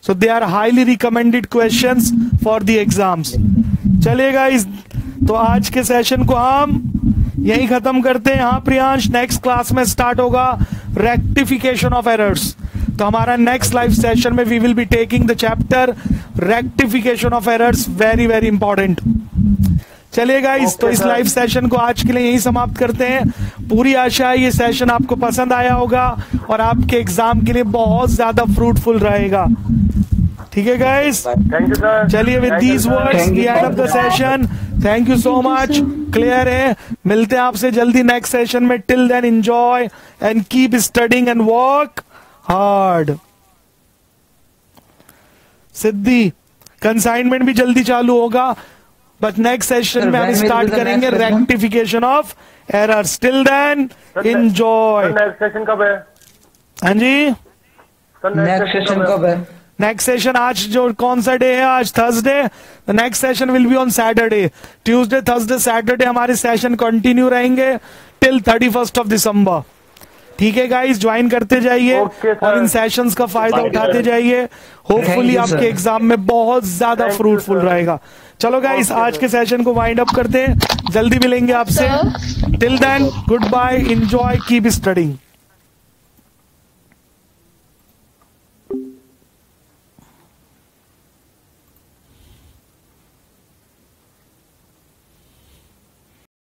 So they are highly recommended questions for the exams. चलिए गाइस, तो आज के सेशन को हम यही खत्म करते हैं। हाँ प्रियांश, नेक्स्ट क्लास में स्टार्ट होगा रेक्टिफिकेशन ऑफ एरर्स। तो हमारा नेक्स्ट लाइव सेशन में we will be taking the chapter rectification of errors, very very important. चलिए गाइस, तो इस लाइव सेशन को आज के लिए यही समाप्त करते हैं। पूरी आशा है ये सेशन आपको पसंद आया होगा और आपके एग्जाम के लिए बहुत ज्यादा फ्रूटफुल रहेगा। ठीक है गाइस, थैंक यू सर। चलिए with these words we end of the session. Thank you so much. Clear है, मिलते हैं आपसे जल्दी नेक्स्ट सेशन में। Till then enjoy and keep studying and work hard. Siddhi, consignment भी जल्दी चालू होगा, बट नेक्स्ट सेशन में हम स्टार्ट करेंगे rectification of errors. Till then enjoy. Next session कब है? हाँ जी, नेक्स्ट सेशन कब है? नेक्स्ट सेशन आज जो कौन सा डे है? आज Thursday. The next session will be on Saturday. Tuesday, Thursday, Saturday हमारे सेशन कंटिन्यू रहेंगे टिल 31 ऑफ दिसंबर। ठीक है गाइस, ज्वाइन करते जाइए और इन सेशंस का फायदा उठाते जाइए। होपफुली आपके एग्जाम में बहुत ज्यादा फ्रूटफुल रहेगा। चलो गाइस, आज के सेशन को वाइंड अप करते हैं, जल्दी मिलेंगे आपसे। Till then goodbye, enjoy, keep studying.